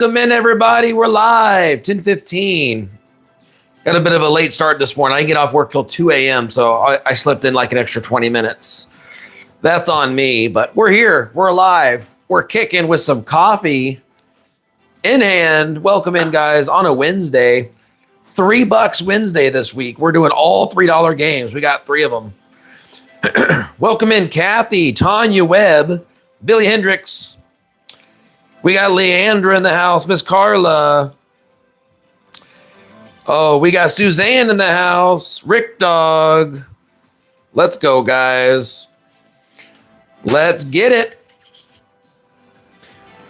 Welcome in, everybody. We're live, 10:15. Got a bit of a late start this morning. I didn't get off work till 2 a.m., so I slept in like an extra 20 minutes. That's on me, but we're here. We're alive. We're kicking with some coffee in hand. Welcome in, guys, on a Wednesday. $3 Wednesday this week. We're doing all $3 games. We got 3 of them. Welcome in, Kathy, Tanya Webb, Billy Hendricks. We got Leandra in the house, Miss Carla. Oh, we got Suzanne in the house, Rick Dog. Let's go, guys. Let's get it.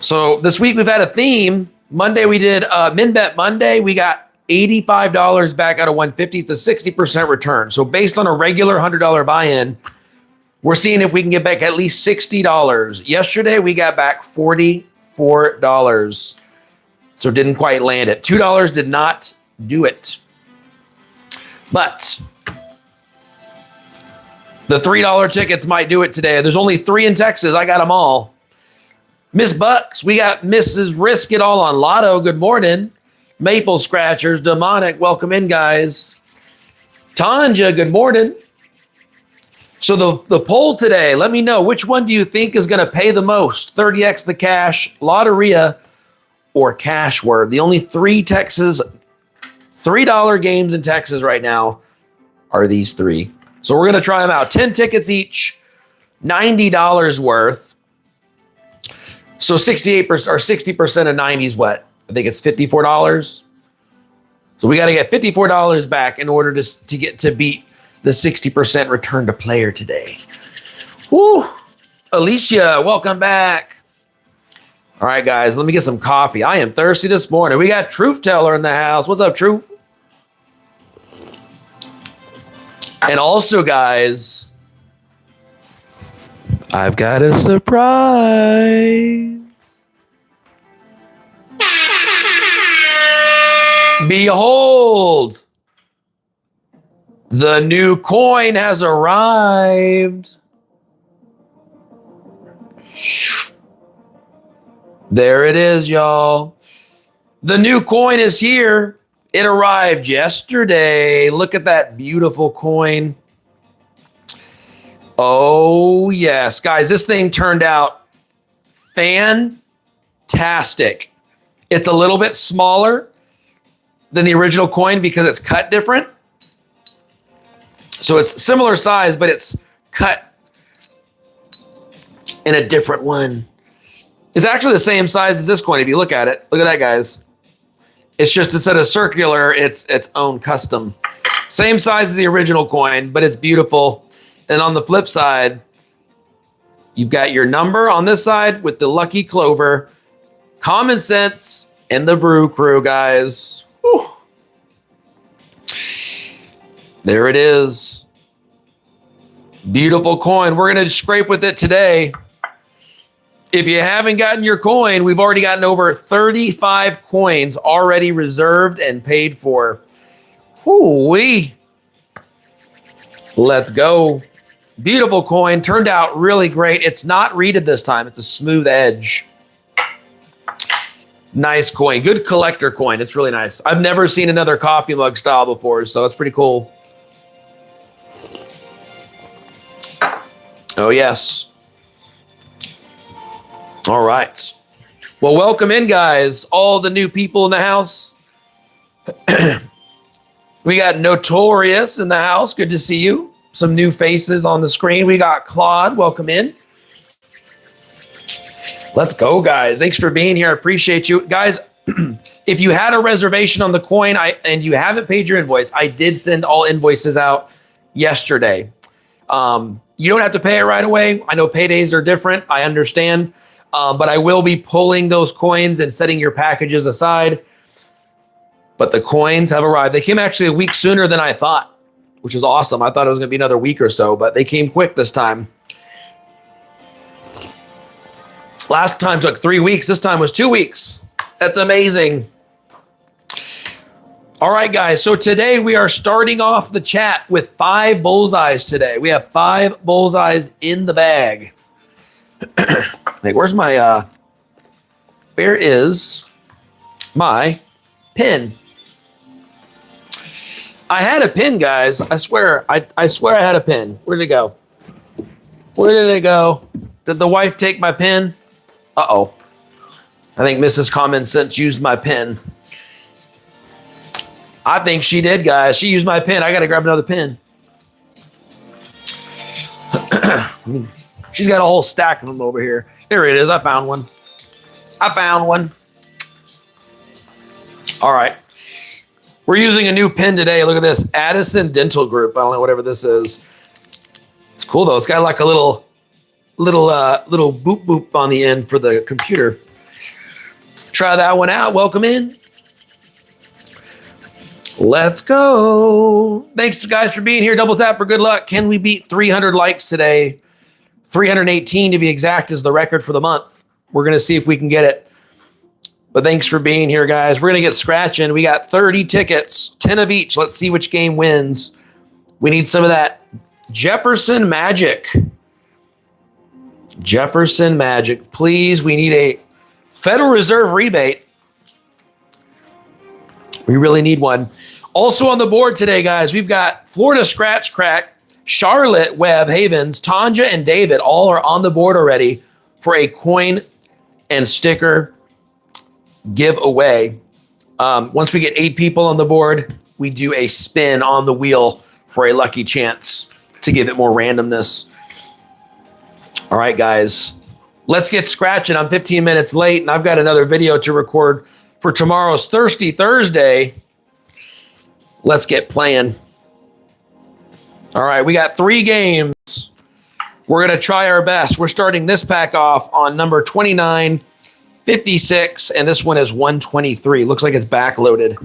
So this week we've had a theme. Monday we did Min Bet Monday. We got $85 back out of 150. It's a 60% return. So based on a regular $100 buy-in, we're seeing if we can get back at least $60. Yesterday we got back $44. So didn't quite land it. $2 did not do it. But the $3 tickets might do it today. There's only 3 in Texas. I got them all. Miss Bucks, we got Mrs. Risk It All on Lotto. Good morning. Maple Scratchers, Demonic, welcome in, guys. Tanja, good morning. So the poll today, let me know, which one do you think is going to pay the most? 30X the cash, Lotteria, or Cash Word? The only 3 Texas, $3 games in Texas right now are these 3. So we're going to try them out. 10 tickets each, $90 worth. So 68% or 60% of 90 is what? I think it's $54. So we got to get $54 back in order to beat the 60% return to player today. Woo! Alicia, welcome back. All right, guys, let me get some coffee. I am thirsty this morning. We got Truth Teller in the house. What's up, Truth? And also, guys, I've got a surprise. Behold, the new coin has arrived. There it is, y'all. The new coin is here. It arrived yesterday. Look at that beautiful coin. Oh, yes. Guys, this thing turned out fantastic. It's a little bit smaller than the original coin because it's cut different. So it's similar size, but it's cut in a different one. It's actually the same size as this coin. If you look at it, look at that, guys. It's just instead of circular, it's its own custom. Same size as the original coin, but it's beautiful. And on the flip side, you've got your number on this side with the lucky clover, common sense, and the brew crew, guys. Whew. There it is. Beautiful coin. We're going to scrape with it today. If you haven't gotten your coin, we've already gotten over 35 coins already reserved and paid for. Whoo-wee. Let's go. Beautiful coin. Turned out really great. It's not reeded this time. It's a smooth edge. Nice coin. Good collector coin. It's really nice. I've never seen another coffee mug style before, so it's pretty cool. Oh, yes. All right. Well, welcome in, guys. All the new people in the house. We got Notorious in the house. Good to see you. Some new faces on the screen. We got Claude. Welcome in. Let's go, guys. Thanks for being here. I appreciate you. Guys, if you had a reservation on the coin and you haven't paid your invoice, I did send all invoices out yesterday. You don't have to pay it right away. I know paydays are different. I understand. But I will be pulling those coins and setting your packages aside. But the coins have arrived. They came actually a week sooner than I thought, which is awesome. I thought it was going to be another week or so, but they came quick this time. Last time took 3 weeks. This time was 2 weeks. That's amazing. All right, guys. So today we are starting off the chat with 5 bullseyes today. We have 5 bullseyes in the bag. Wait, where's my, where is my pin. I had a pin, guys. I swear I had a pin. Where did it go? Where did it go? Did the wife take my pin? Uh-oh. I think Mrs. Common Sense used my pin. I think she did, guys. She used my pin. I got to grab another pin. She's got a whole stack of them over here. There it is. I found one. All right. We're using a new pin today. Look at this. Addison Dental Group. I don't know, whatever this is. It's cool, though. It's got like a little boop boop on the end for the computer. Try that one out. Welcome in. Let's go. Thanks, guys, for being here. Double tap for good luck. Can we beat 300 likes today? 318 to be exact is the record for the month. We're going to see if we can get it. But thanks for being here, guys. We're going to get scratching. We got 30 tickets, 10 of each. Let's see which game wins. We need some of that Jefferson Magic. Jefferson Magic. Please, we need a Federal Reserve rebate. We really need one. Also on the board today, guys, we've got Florida Scratch Crack, Charlotte, Webb, Havens, Tanja, and David all are on the board already for a coin and sticker giveaway. Once we get 8 people on the board, we do a spin on the wheel for a lucky chance to give it more randomness. All right, guys, let's get scratching. I'm 15 minutes late, and I've got another video to record for tomorrow's Thirsty Thursday. Let's get playing. All right, we got 3 games. We're going to try our best. We're starting this pack off on number 29, 56, and this one is 123. Looks like it's backloaded.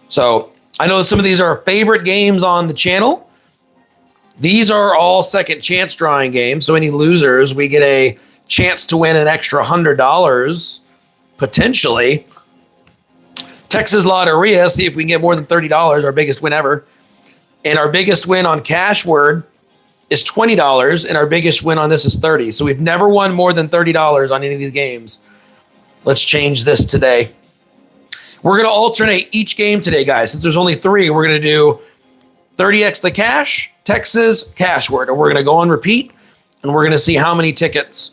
So I know some of these are our favorite games on the channel. These are all second chance drawing games. So any losers, we get a chance to win an extra $100, potentially. Texas Lotteria, see if we can get more than $30, our biggest win ever. And our biggest win on Cash Word is $20, and our biggest win on this is $30. So we've never won more than $30 on any of these games. Let's change this today. We're going to alternate each game today, guys. Since there's only 3, we're going to do 30x the cash, Texas, Cash Word. And we're going to go on repeat, and we're going to see how many tickets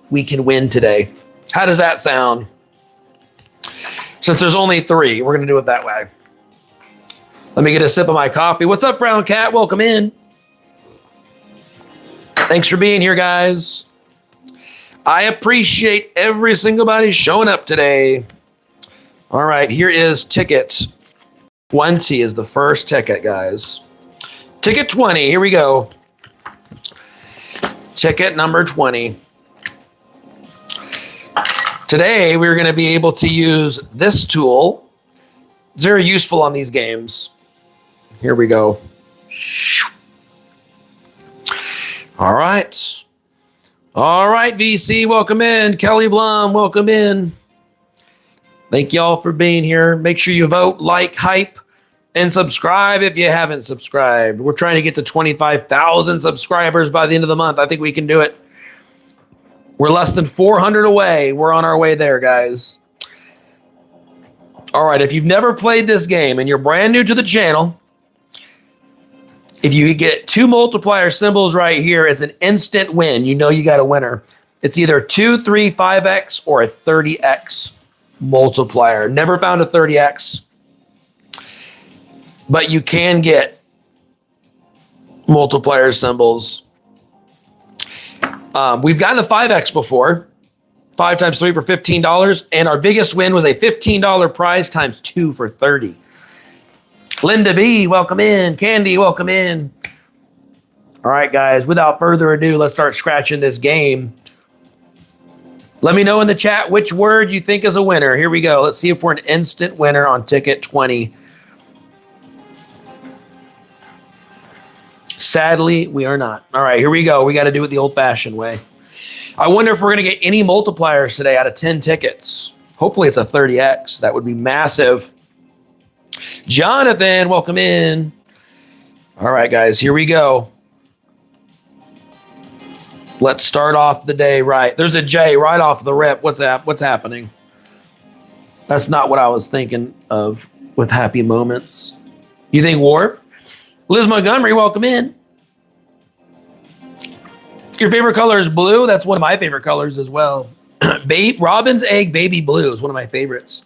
we can win today. How does that sound? Since there's only 3, we're going to do it that way. Let me get a sip of my coffee. What's up, Brown Cat? Welcome in. Thanks for being here, guys. I appreciate every single body showing up today. All right, here is ticket 20 is the first ticket, guys. Ticket 20, here we go. Ticket number 20. Today, we're going to be able to use this tool. It's very useful on these games. Here we go. All right. All right, VC, welcome in. Kelly Blum, welcome in. Thank y'all for being here. Make sure you vote, like, hype, and subscribe if you haven't subscribed. We're trying to get to 25,000 subscribers by the end of the month. I think we can do it. We're less than 400 away. We're on our way there, guys. All right, if you've never played this game and you're brand new to the channel, if you get 2 multiplier symbols right here, it's an instant win. You know you got a winner. It's either 2, 3, 5x or a 30x multiplier. Never found a 30x, but you can get multiplier symbols. We've gotten the 5x before. 5 times 3 for $15. And our biggest win was a $15 prize times 2 for $30. Linda B, welcome in. Candy, welcome in. All right, guys, without further ado, let's start scratching this game. Let me know in the chat which word you think is a winner. Here we go. Let's see if we're an instant winner on ticket 20. Sadly, we are not. All right, here we go. We got to do it the old-fashioned way. I wonder if we're going to get any multipliers today out of 10 tickets. Hopefully it's a 30x. That would be massive. Jonathan, welcome in. All right, guys, here we go. Let's start off the day right. There's a J right off the rip. What's happening? That's not what I was thinking of with happy moments. You think Wharf? Liz Montgomery, welcome in. Your favorite color is blue? That's one of my favorite colors as well. Robin's Egg Baby Blue is one of my favorites.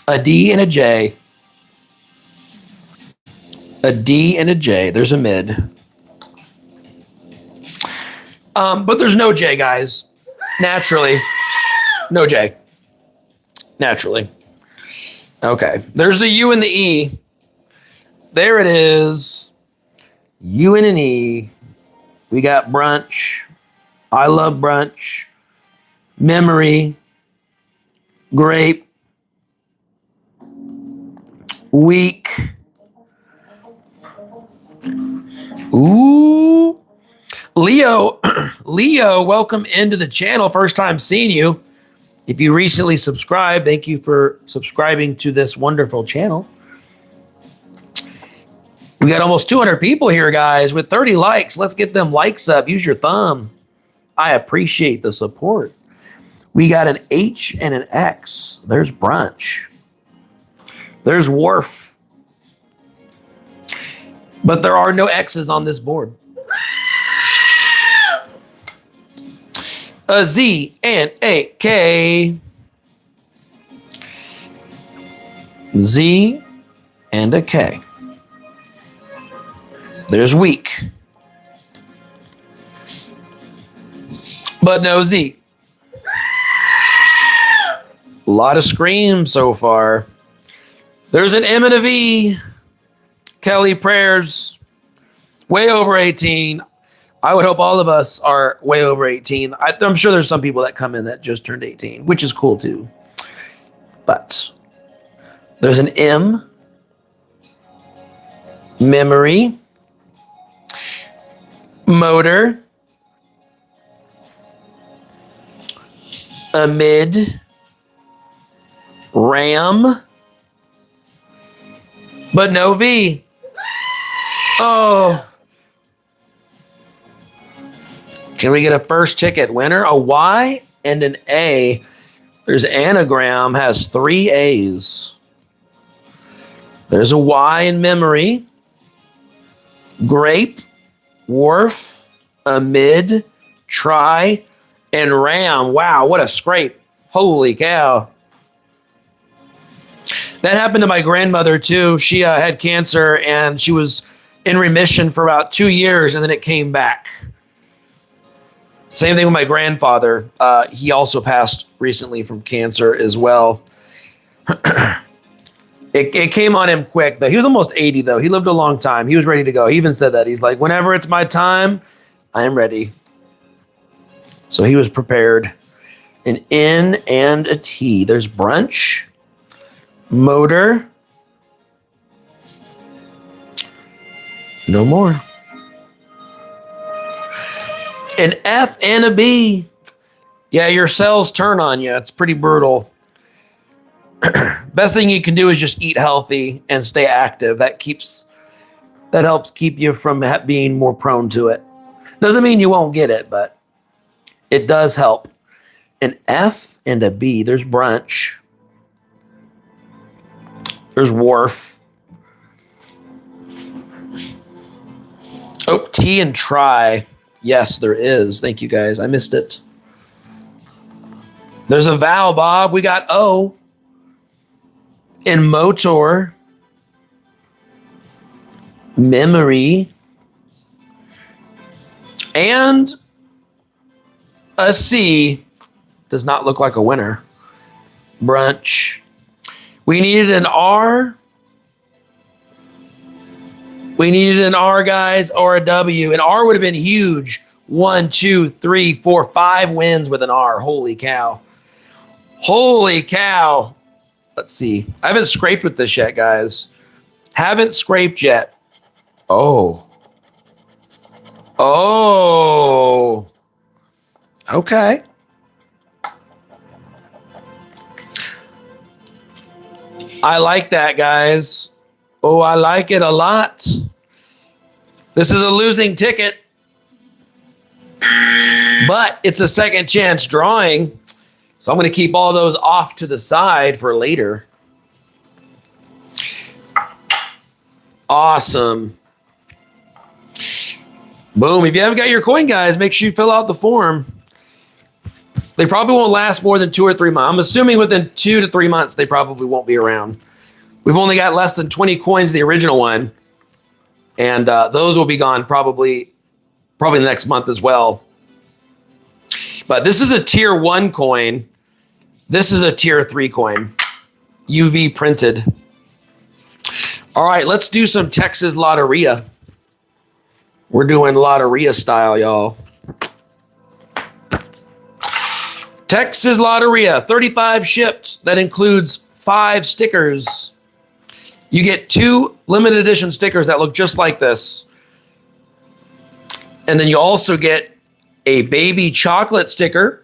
A D and a J. A D and a J. There's a mid. But there's no J, guys. Naturally. No J. Naturally. Okay. There's the U and the E. There it is. U and an E. We got brunch. I love brunch. Memory. Grape. Week. Ooh. Leo, welcome into the channel. First time seeing you. If you recently subscribed, thank you for subscribing to this wonderful channel. We got almost 200 people here, guys, with 30 likes. Let's get them likes up. Use your thumb. I appreciate the support. We got an H and an X. There's brunch. There's Wharf. But there are no X's on this board. A Z and a K. Z and a K. There's week. But no Z. A lot of screams so far. There's an M and a V. Kelly Prayers. Way over 18. I would hope all of us are way over 18. I'm sure there's some people that come in that just turned 18, which is cool too. But there's an M. Memory. Motor. A mid. RAM. But no V. Oh. Can we get a first ticket winner? A Y and an A. There's anagram, has 3 A's. There's a Y in memory. Grape, Wharf, a mid, try, and ram. Wow, what a scrape. Holy cow. That happened to my grandmother too. She had cancer and she was in remission for about 2 years and then it came back. Same thing with my grandfather. He also passed recently from cancer as well. It came on him quick, though. He was almost 80, though. He lived a long time. He was ready to go. He even said that. He's like, whenever it's my time, I am ready. So he was prepared. An N and a T. There's brunch, motor. No more. An F and a B. Yeah, your cells turn on you. It's pretty brutal. Best thing you can do is just eat healthy and stay active. That helps keep you from being more prone to it. Doesn't mean you won't get it, but it does help. An F and a B. There's brunch. There's Wharf. Oh, T and try. Yes, there is. Thank you, guys. I missed it. There's a vowel, Bob. We got O. In motor. Memory. And a C. Does not look like a winner. Brunch. We needed an R. We needed an R, guys, or a W. An R would have been huge. 1, 2, 3, 4, 5 wins with an R. Holy cow. Holy cow. Let's see. I haven't scraped with this yet, guys. Haven't scraped yet. Oh. Oh. Okay. I like that, guys. Oh, I like it a lot. This is a losing ticket, but it's a second chance drawing. So I'm going to keep all those off to the side for later. Awesome. Boom. If you haven't got your coin, guys, make sure you fill out the form. They probably won't last more than 2 or 3 months. I'm assuming within 2 to 3 months, they probably won't be around. We've only got less than 20 coins, the original one. And those will be gone probably the next month as well. But this is a tier 1 coin. This is a tier 3 coin. UV printed. All right, let's do some Texas Lotteria. We're doing Lotteria style, y'all. Texas Lotteria, 35 shipped. That includes 5 stickers. You get 2 limited edition stickers that look just like this. And then you also get a baby chocolate sticker.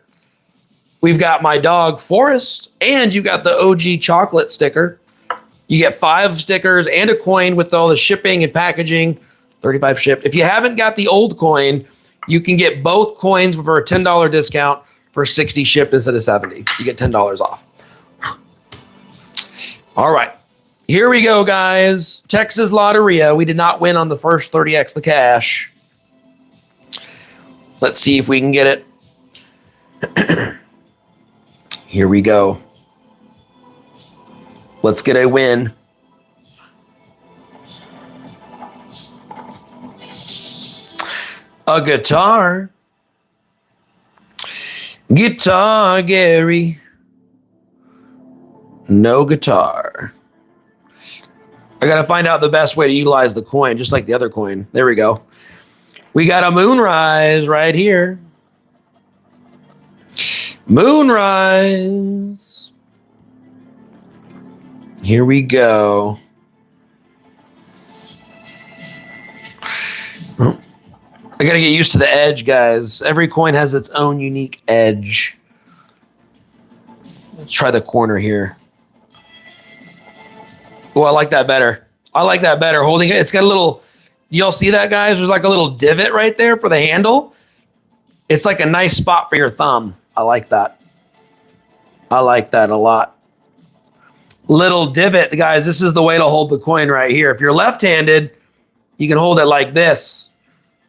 We've got my dog Forrest, and you got the OG chocolate sticker. You get 5 stickers and a coin with all the shipping and packaging, 35 shipped. If you haven't got the old coin, you can get both coins for a $10 discount for 60 shipped instead of 70. You get $10 off. All right. Here we go, guys. Texas Lotteria. We did not win on the first 30x the cash. Let's see if we can get it. Here we go. Let's get a win. A guitar. Guitar, Gary. No guitar. I got to find out the best way to utilize the coin, just like the other coin. There we go. We got a Moonrise right here. Moonrise. Here we go. I got to get used to the edge, guys. Every coin has its own unique edge. Let's try the corner here. Oh, I like that better. I like that better. Holding it, it's got a little, y'all see that, guys? There's like a little divot right there for the handle. It's like a nice spot for your thumb. I like that. I like that a lot. Little divot, guys. This is the way to hold the coin right here. If you're left-handed, you can hold it like this.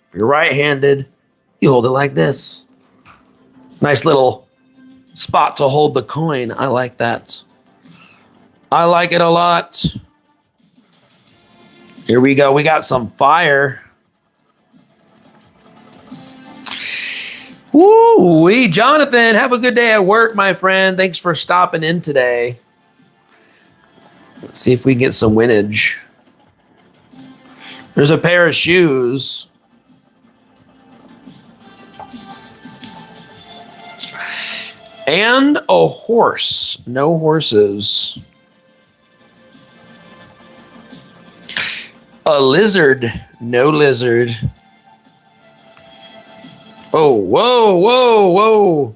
If you're right-handed, you hold it like this. Nice little spot to hold the coin. I like that. I like it a lot. Here we go. We got some fire. Woo-wee. Jonathan, have a good day at work, my friend. Thanks for stopping in today. Let's see if we can get some winage. There's a pair of shoes. And a horse. No horses. A lizard. No lizard. Oh, whoa, whoa, whoa.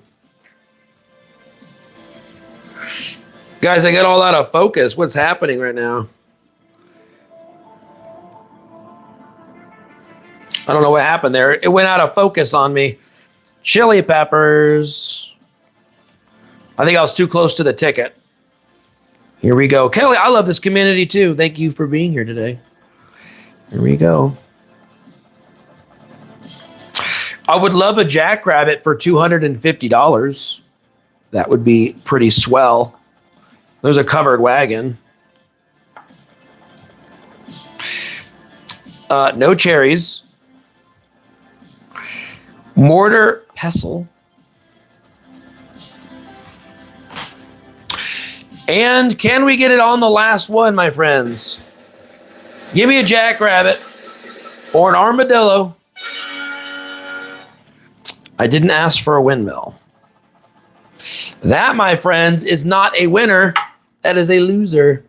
Guys, I got all out of focus. What's happening right now? I don't know what happened there. It went out of focus on me. Chili peppers. I think I was too close to the ticket. Here we go. Kelly, I love this community too. Thank you for being here today. Here we go. I would love a jackrabbit for $250. That would be pretty swell. There's a covered wagon. No cherries. Mortar pestle. And can we get it on the last one, my friends? Give me a jackrabbit or an armadillo. I didn't ask for a windmill. That, my friends, is not a winner. That is a loser.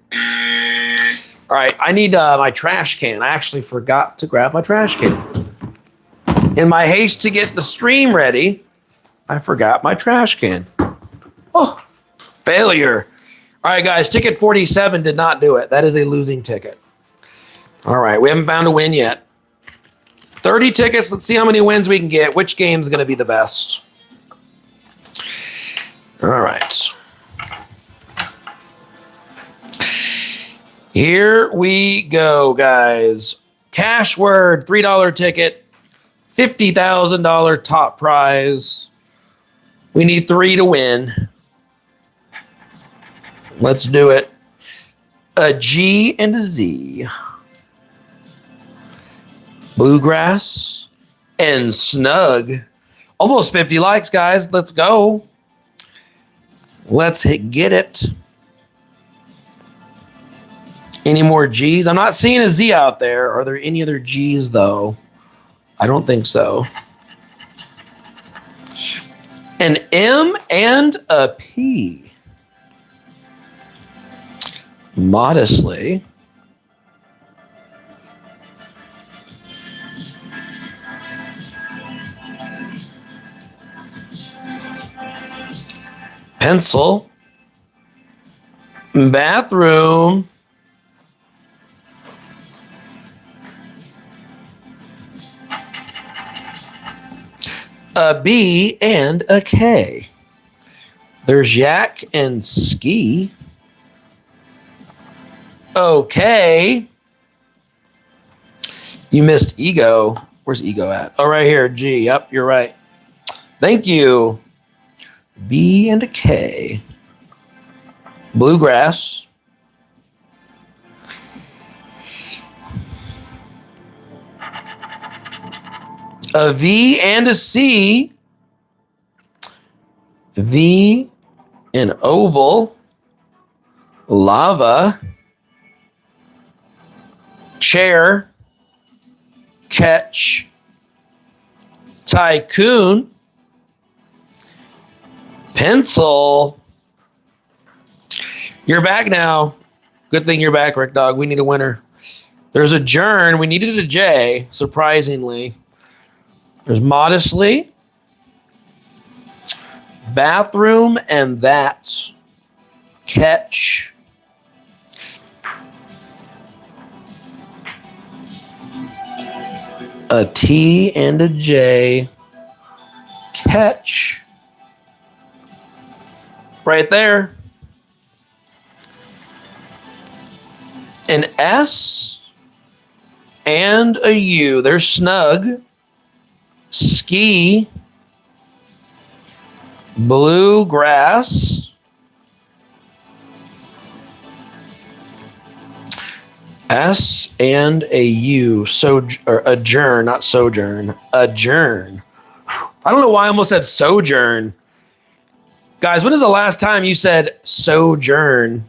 All right, I need my trash can. I actually forgot to grab my trash can. In my haste to get the stream ready, I forgot my trash can. Oh, failure. All right, guys, ticket 47 did not do it. That is a losing ticket. All right, we haven't found a win yet. 30 tickets. Let's see how many wins we can get. Which game's going to be the best? All right. Here we go, guys. Cash word, $3 ticket, $50,000 top prize. We need 3 to win. Let's do it. A G and a Z. Bluegrass and snug. Almost 50 likes, guys. Let's go. Let's get it. Any more G's? I'm not seeing a Z out there. Are there any other G's, though? I don't think so. An M and a P. Modestly. Pencil. Bathroom. A B and a K. There's yak and ski. Okay. You missed ego. Where's ego at? Oh, right here. G. Yep, you're right. Thank you. B and a K. Bluegrass. A V and a C. V and oval. Lava. Chair. Catch. Tycoon. Pencil. You're back now. Good thing you're back, Rick Dog. We need a winner. There's a Jern. We needed a J, surprisingly. There's modestly. Bathroom and that. Catch. A T and a J. Catch. Right there. An S and a U. There's snug. Ski. Bluegrass. S and a U. Or adjourn, not sojourn. Adjourn. I don't know why I almost said sojourn. Guys, when is the last time you said sojourn?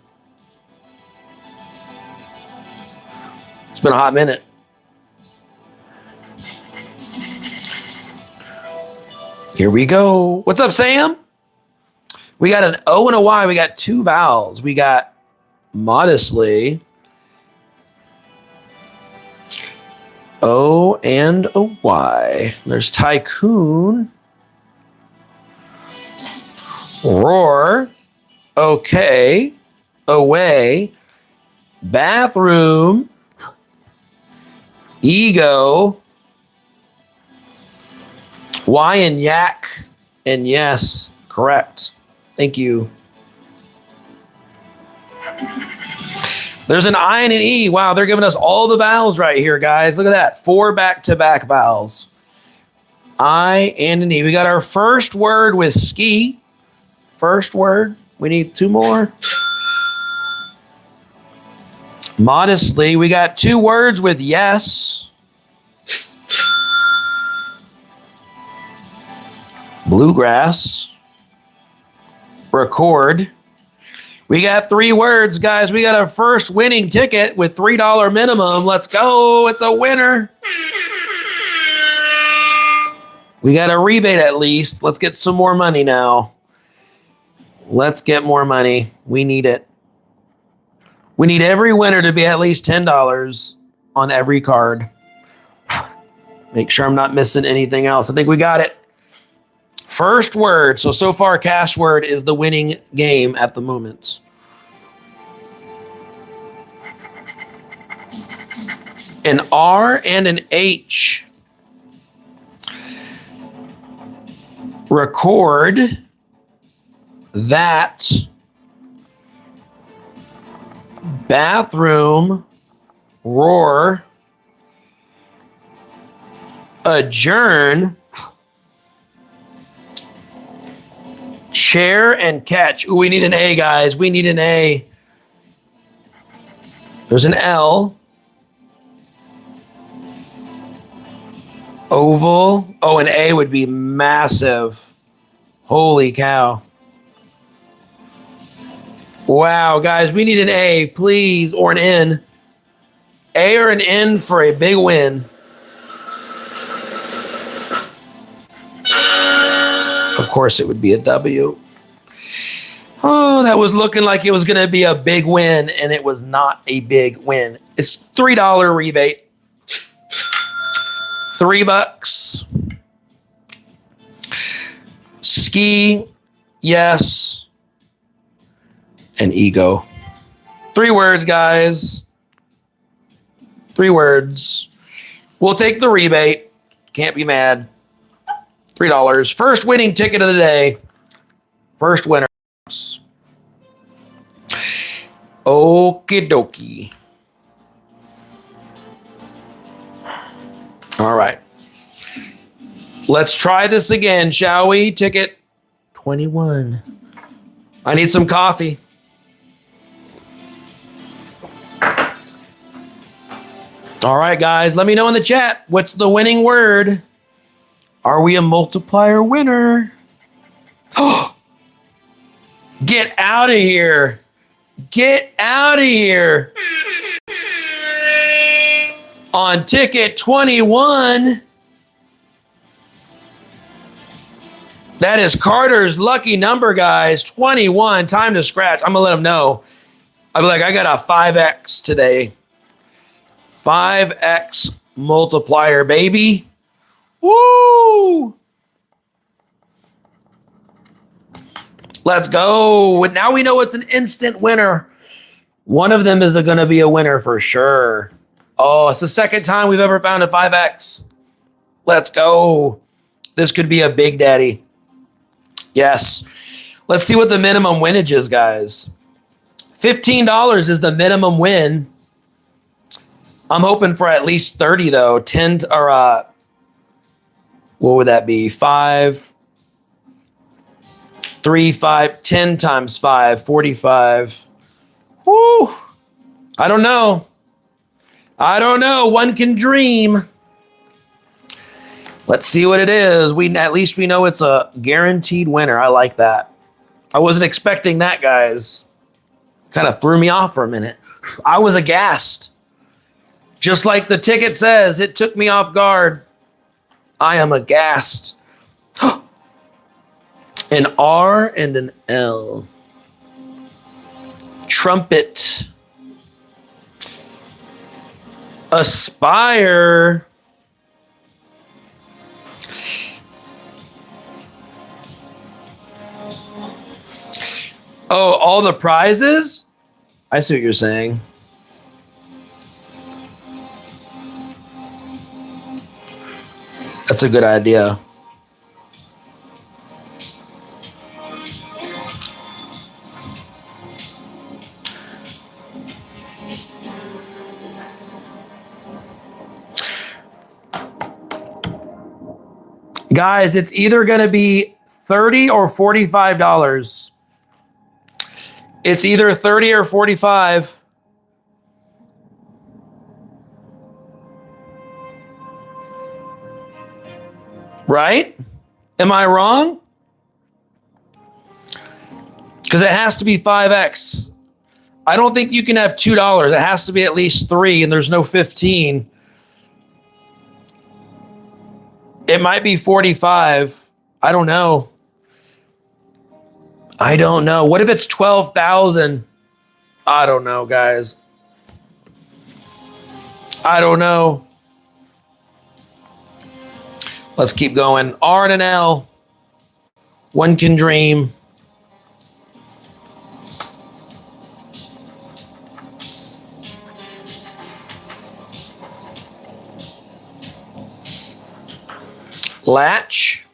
It's been a hot minute. Here we go. What's up, Sam? We got an O and a Y. We got 2 vowels. We got modestly. O and a Y. There's tycoon. Roar. Okay. Away. Bathroom. Ego. Y and yak. And yes, correct. Thank you. There's an I and an E. Wow, they're giving us all the vowels right here, guys. Look at that. 4 back-to-back vowels. I and an E. We got our first word with ski. First word. We need 2 more. Modestly. We got 2 words with yes. Bluegrass. Record. We got 3 words, guys. We got our first winning ticket with $3 minimum. Let's go. It's a winner. We got a rebate at least. Let's get some more money now. Let's get more money. We need it. We need every winner to be at least $10 on every card. Make sure I'm not missing anything else. I think we got it. First word. So far, cash word is the winning game at the moment. An R and an H. Record. that bathroom roar adjourn chair and catch. Ooh, we need an A, guys. We need an A. There's an L. Oval. Oh, an A would be massive. Holy cow. Wow, guys, we need an A, please, or an N. A or an N for a big win. Of course, it would be a W. Oh, that was looking like it was going to be a big win, and it was not a big win. It's $3 rebate. $3. Ski, yes, and ego. 3 words, guys. 3 words. We'll take the rebate. Can't be mad. $3. First winning ticket of the day. First winner. Okie dokie. All right. Let's try this again, shall we? Ticket 21. I need some coffee. All right, guys, let me know in the chat. What's the winning word? Are we a multiplier winner? Oh, get out of here. Get out of here. On ticket 21. That is Carter's lucky number, guys. 21. Time to scratch. I'm going to let him know. I'll be like, I got a 5X today. 5X multiplier, baby. Woo! Let's go. Now we know it's an instant winner. One of them is going to be a winner for sure. Oh, it's the second time we've ever found a 5X. Let's go. This could be a big daddy. Yes. Let's see what the minimum winnage is, guys. $15 is the minimum win. I'm hoping for at least 30 though. 10 or what would that be? 5, 3, 5, 10 times 5, 45. Woo! I don't know. One can dream. Let's see what it is. At least we know it's a guaranteed winner. I like that. I wasn't expecting that, guys. Kind of threw me off for a minute. I was aghast. Just like the ticket says, it took me off guard. I am aghast. An R and an L. Trumpet. Aspire. Oh, all the prizes? I see what you're saying. That's a good idea. Guys, it's either going to be $30 or $45. It's either 30 or 45. Right? Am I wrong? Because it has to be 5X. I don't think you can have $2. It has to be at least 3, and there's no 15. It might be 45. I don't know. What if it's 12,000? I don't know, guys. I don't know. Let's keep going. R and an L. One can dream. Latch.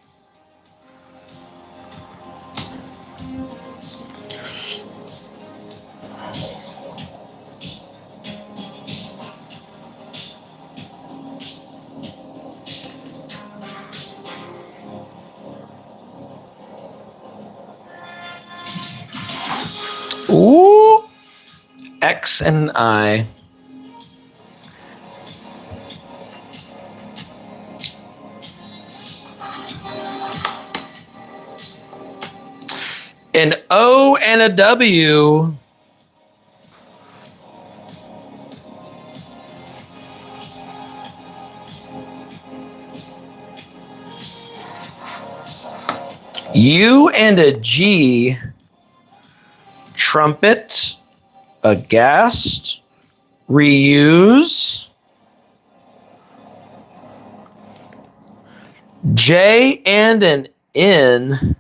Ooh. X and I. An O and a W. U and a G. Trumpet. Aghast. Reuse. J and an N.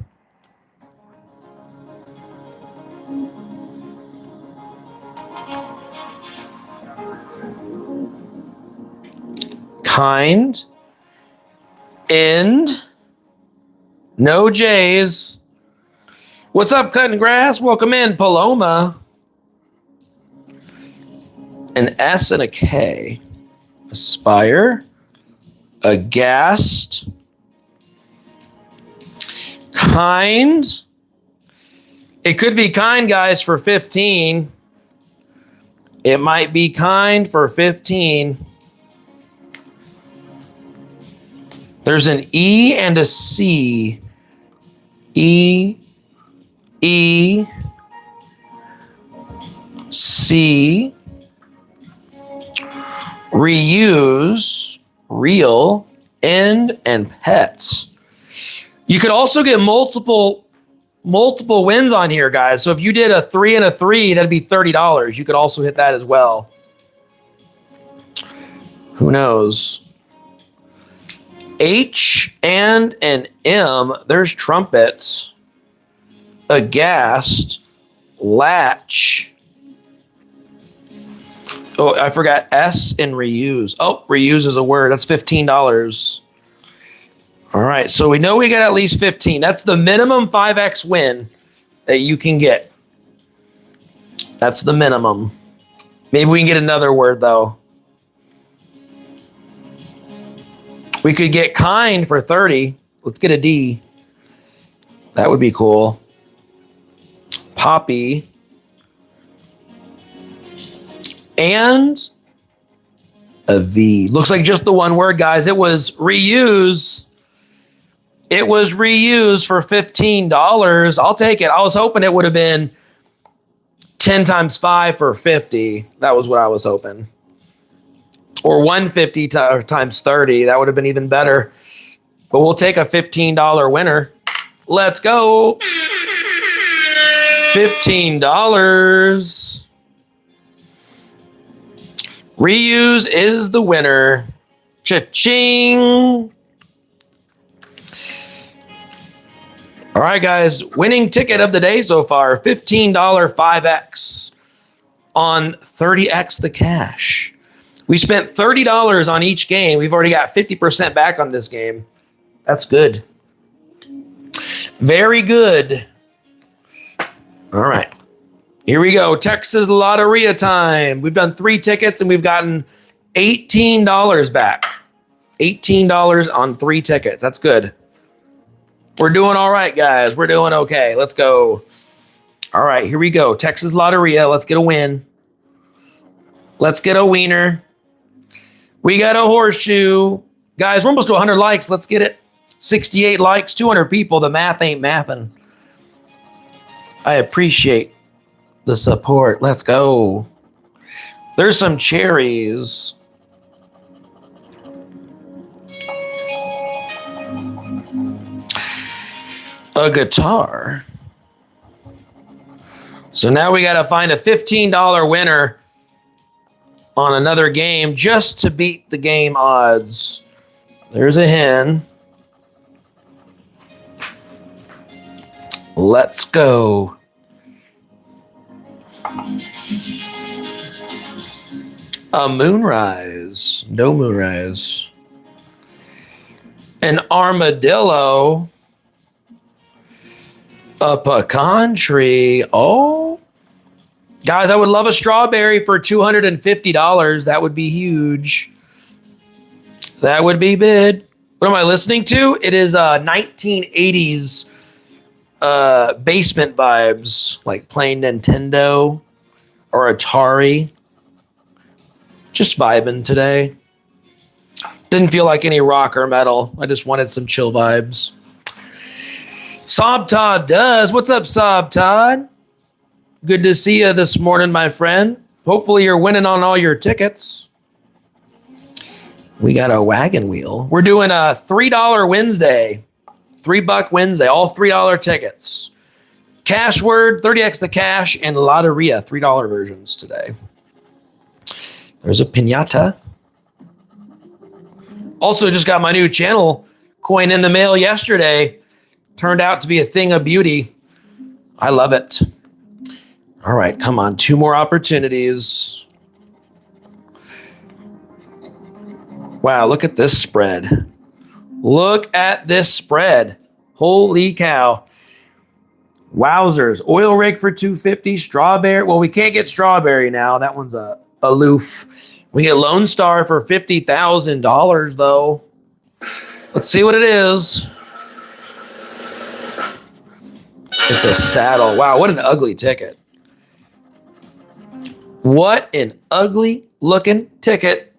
Kind. End. No J's. What's up, cutting grass? Welcome in, Paloma. An S and a K. Aspire. Aghast. Kind. It could be kind, guys, for 15. It might be kind for 15. There's an E and a C. E, E, C. Reuse, real, end, and pets. You could also get multiple wins on here, guys. So if you did a 3 and a 3, that'd be $30. You could also hit that as well. Who knows? H and an M. There's trumpets. Aghast. Latch. Oh, I forgot S and reuse. Oh, reuse is a word. That's $15. All right, so we know we got at least 15. That's the minimum 5X win that you can get. That's the minimum. Maybe we can get another word, though. We could get kind for 30. Let's get a D. That would be cool. Poppy. And a V. Looks like just the one word, guys. It was reuse. It was reuse for $15. I'll take it. I was hoping it would have been 10 times 5 for 50. That was what I was hoping. Or 150 times 30. That would have been even better. But we'll take a $15 winner. Let's go. $15. Reuse is the winner. Cha-ching. All right, guys. Winning ticket of the day so far. $15 5X on 30X the cash. We spent $30 on each game. We've already got 50% back on this game. That's good. Very good. All right. Here we go. Texas Lotteria time. We've done 3 tickets and we've gotten $18 back. $18 on 3 tickets. That's good. We're doing all right, guys. We're doing okay. Let's go. All right, here we go. Texas Lotteria. Let's get a win. Let's get a wiener. We got a horseshoe. Guys, we're almost to 100 likes. Let's get it. 68 likes, 200 people. The math ain't mathing. I appreciate the support. Let's go. There's some cherries. A guitar. So now we got to find a $15 winner on another game just to beat the game odds. There's a hen. Let's go. A moonrise. No moonrise. An armadillo. A pecan tree. Oh, Guys, I would love a strawberry for $250. That would be huge. That would be big. What am I listening to? It is 1980s basement vibes, like playing Nintendo or Atari. Just vibing today. Didn't feel like any rock or metal. I just wanted some chill vibes. Sob Todd does. What's up, Sob Todd? Good to see you this morning, my friend. Hopefully you're winning on all your tickets. We got a wagon wheel. We're doing a $3 Wednesday. $3 Wednesday. All $3 tickets. Cash word, 30x the cash, and Lotteria, $3 versions today. There's a piñata. Also just got my new channel coin in the mail yesterday. Turned out to be a thing of beauty. I love it. All right, come on. 2 more opportunities. Wow, look at this spread. Look at this spread. Holy cow. Wowzers. Oil rig for $250. Strawberry. Well, we can't get strawberry now. That one's aloof. We get Lone Star for $50,000, though. Let's see what it is. It's a saddle. Wow, what an ugly ticket. What an ugly looking ticket.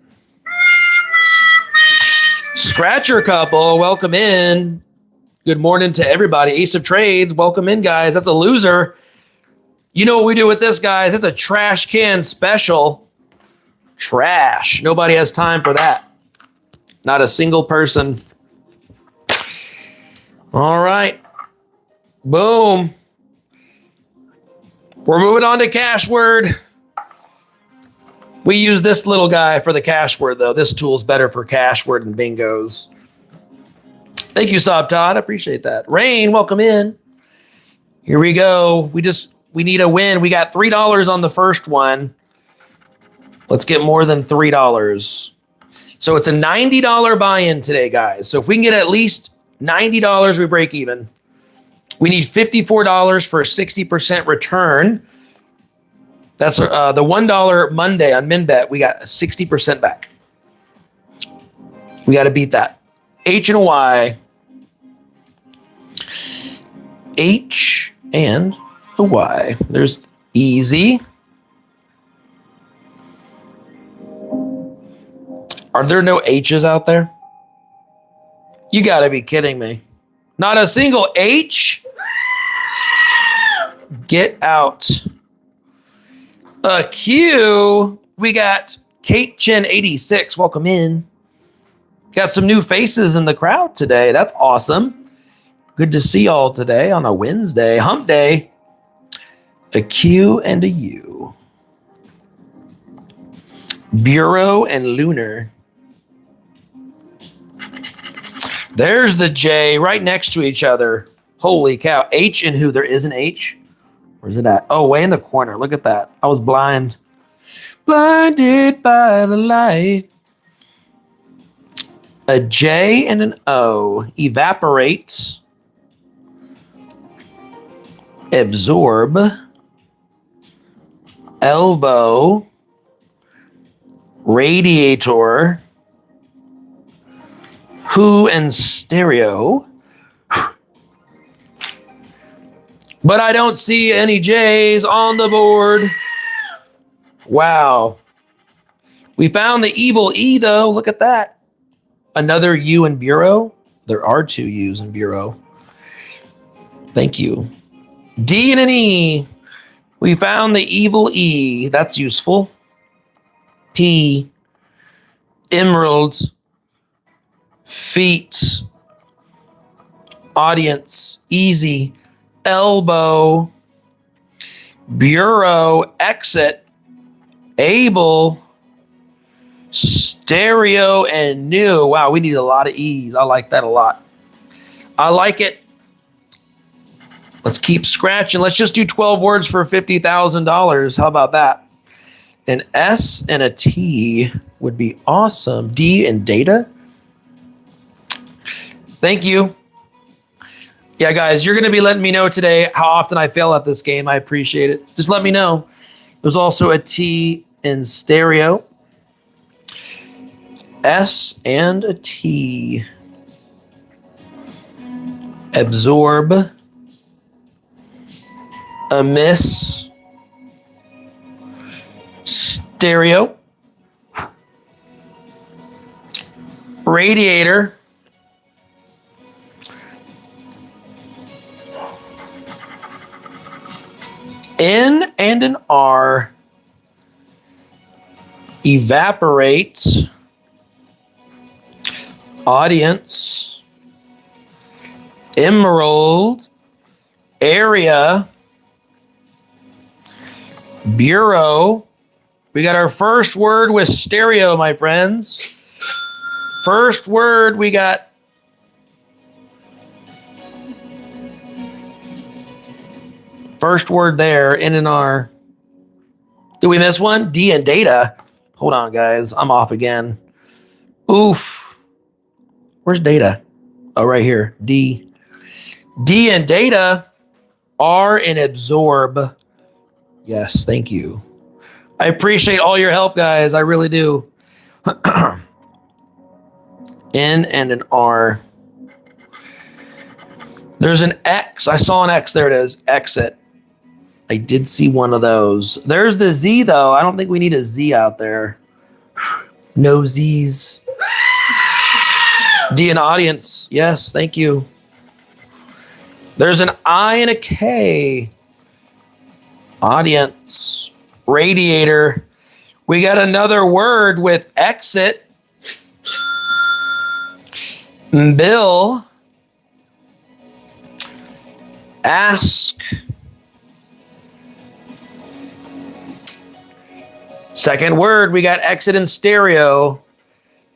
Scratcher couple, welcome in. Good morning to everybody. Ace of Trades, welcome in, guys. That's a loser. You know what we do with this, guys? It's a trash can special. Trash. Nobody has time for that. Not a single person. All right. Boom. We're moving on to cash word. We use this little guy for the cash word, though. This tool's better for cash word and bingos. Thank you, Sob Todd. I appreciate that. Rain, welcome in. Here we go. We need a win. We got $3 on the first one. Let's get more than $3. So it's a $90 buy-in today, guys. So if we can get at least $90, we break even. We need $54 for a 60% return. That's the $1 Monday on MinBet. We got 60% back. We got to beat that. H and a Y. H and a Y. There's easy. Are there no H's out there? You got to be kidding me. Not a single H? Get out. A Q. We got Kate Chen 86. Welcome in. Got some new faces in the crowd today. That's awesome. Good to see y'all today on a Wednesday. Hump day. A Q and a U. Bureau and Lunar. There's the J right next to each other. Holy cow. H and who? There is an H. Where's it at? Oh, way in the corner. Look at that. I was blind. Blinded by the light. A J and an O. Evaporate. Absorb. Elbow. Radiator. Who and stereo. But I don't see any J's on the board. Wow. We found the evil E, though. Look at that. Another U in Bureau. There are 2 U's in Bureau. Thank you. D and an E. We found the evil E. That's useful. P. Emerald. Feet. Audience. Easy. Elbow. Bureau. Exit. Able. Stereo and new. Wow, we need a lot of E's. I like that a lot. I like it. Let's keep scratching. Let's just do 12 words for $50,000. How about that? An S and a T would be awesome. D and data. Thank you. Yeah, guys, you're going to be letting me know today how often I fail at this game. I appreciate it. Just let me know. There's also a T in stereo. S and a T. Absorb. Amiss. Stereo. Radiator. N and an R. Evaporate. Audience. Emerald. Area. Bureau. We got our first word with stereo, my friends. First word we got. First word there, N and R. Did we miss one? D and data. Hold on, guys. I'm off again. Oof. Where's data? Oh, right here. D. D and data. R and absorb. Yes, thank you. I appreciate all your help, guys. I really do. N and an R. There's an X. I saw an X. There it is. Exit. I did see one of those. There's the Z, though. I don't think we need a Z out there. No Z's. D and audience. Yes, thank you. There's an I and a K. Audience. Radiator. We got another word with exit. Bill. Ask. Second word, we got exit and stereo.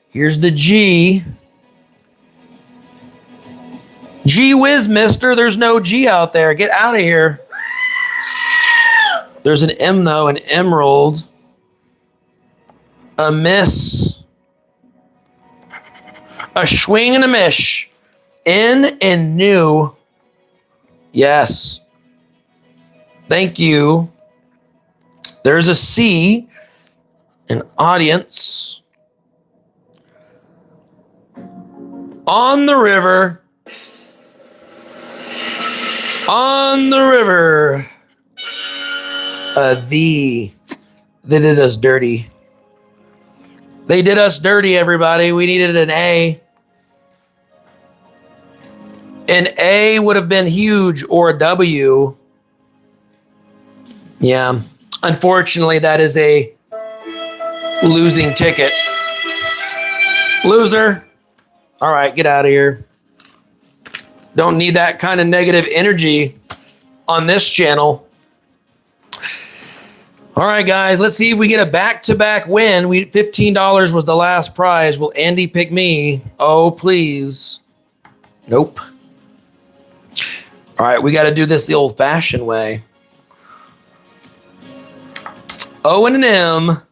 Here's the G. Gee whiz, mister. There's no G out there. Get out of here. There's an M, though, an emerald. A miss. A swing and a mish. In and new. Yes. Thank you. There's a C. An audience. On the river. On the river. They did us dirty. They did us dirty, everybody. We needed an A. An A would have been huge, or a W. Yeah. Unfortunately, that is a losing ticket. Loser. All right, get out of here. Don't need that kind of negative energy on this channel. All right, guys, let's see if we get a back-to-back win. $15 was the last prize. Will Andy pick me? Oh, please. Nope. All right, we got to do this the old-fashioned way. O and an M.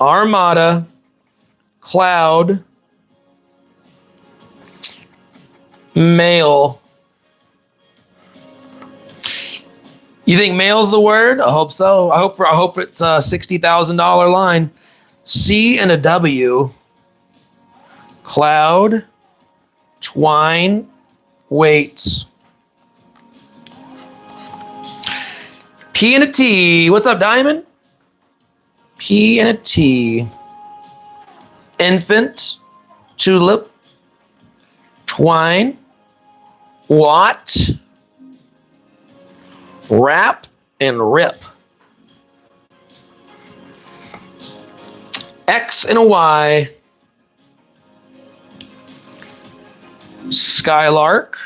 Armada. Cloud. Mail. You think mail's the word? I hope so. I hope it's a $60,000 line. C and a W. Cloud. Twine. Weights. P and a T. What's up, Diamond? P and a T. Infant. Tulip. Twine. Watt. Wrap and rip. X and a Y. Skylark.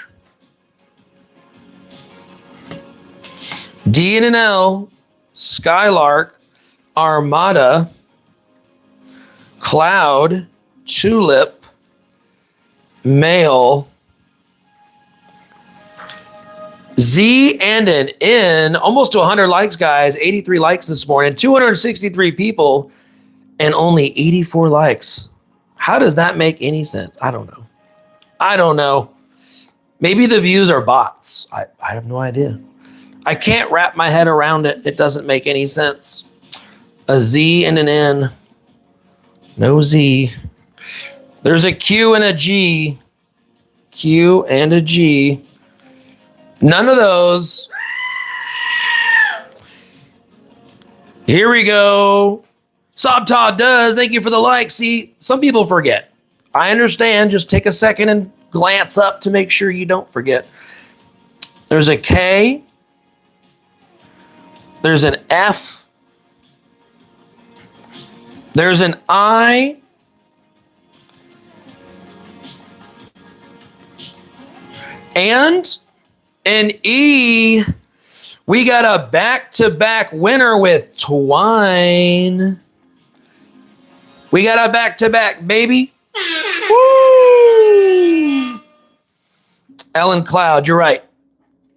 D and an L. Skylark. Armada. Cloud. Tulip. Mail. Z and an N, almost to 100 likes, guys. 83 likes this morning, 263 people, and only 84 likes. How does that make any sense? I don't know. I don't know. Maybe the views are bots. I have no idea. I can't wrap my head around it. It doesn't make any sense. A Z and an N. No Z. There's a Q and a G. Q and a G. None of those. Here we go. Sob Todd does. Thank you for the like. See, some people forget. I understand. Just take a second and glance up to make sure you don't forget. There's a K. There's an F. There's an I. And an E. We got a back-to-back winner with Twine. We got a back-to-back, baby. Woo! Ellen Cloud, you're right.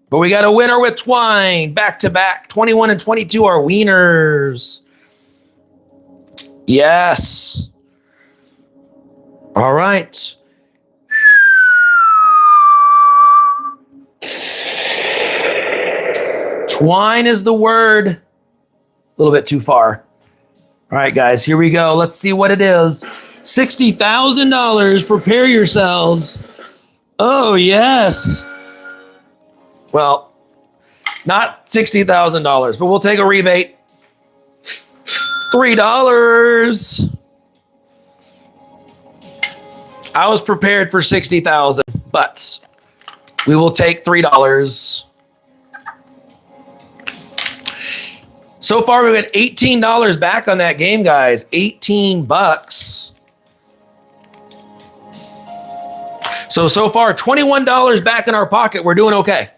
But we got a winner with Twine. Back-to-back. 21 and 22 are wieners. Yes. All right. Twine is the word. A little bit too far. All right, guys, here we go. Let's see what it is. $60,000. Prepare yourselves. Oh, yes. Well, not $60,000, but we'll take a rebate. $3. I was prepared for $60,000, but we will take $3. So far, we got $18 back on that game, guys. 18 bucks. So far, $21 back in our pocket. We're doing okay.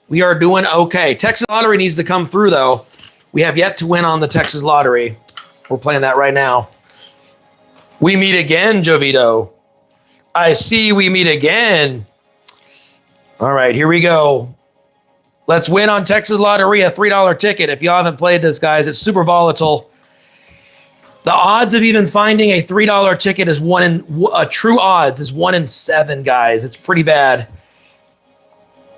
We are doing okay. Texas Lottery needs to come through, though. We have yet to win on the Texas Lottery. We're playing that right now. We meet again, Jovito. I see we meet again. All right, here we go. Let's win on Texas Lottery, a $3 ticket. If you haven't played this, guys, it's super volatile. The odds of even finding a $3 ticket is true odds is 1 in 7, guys. It's pretty bad.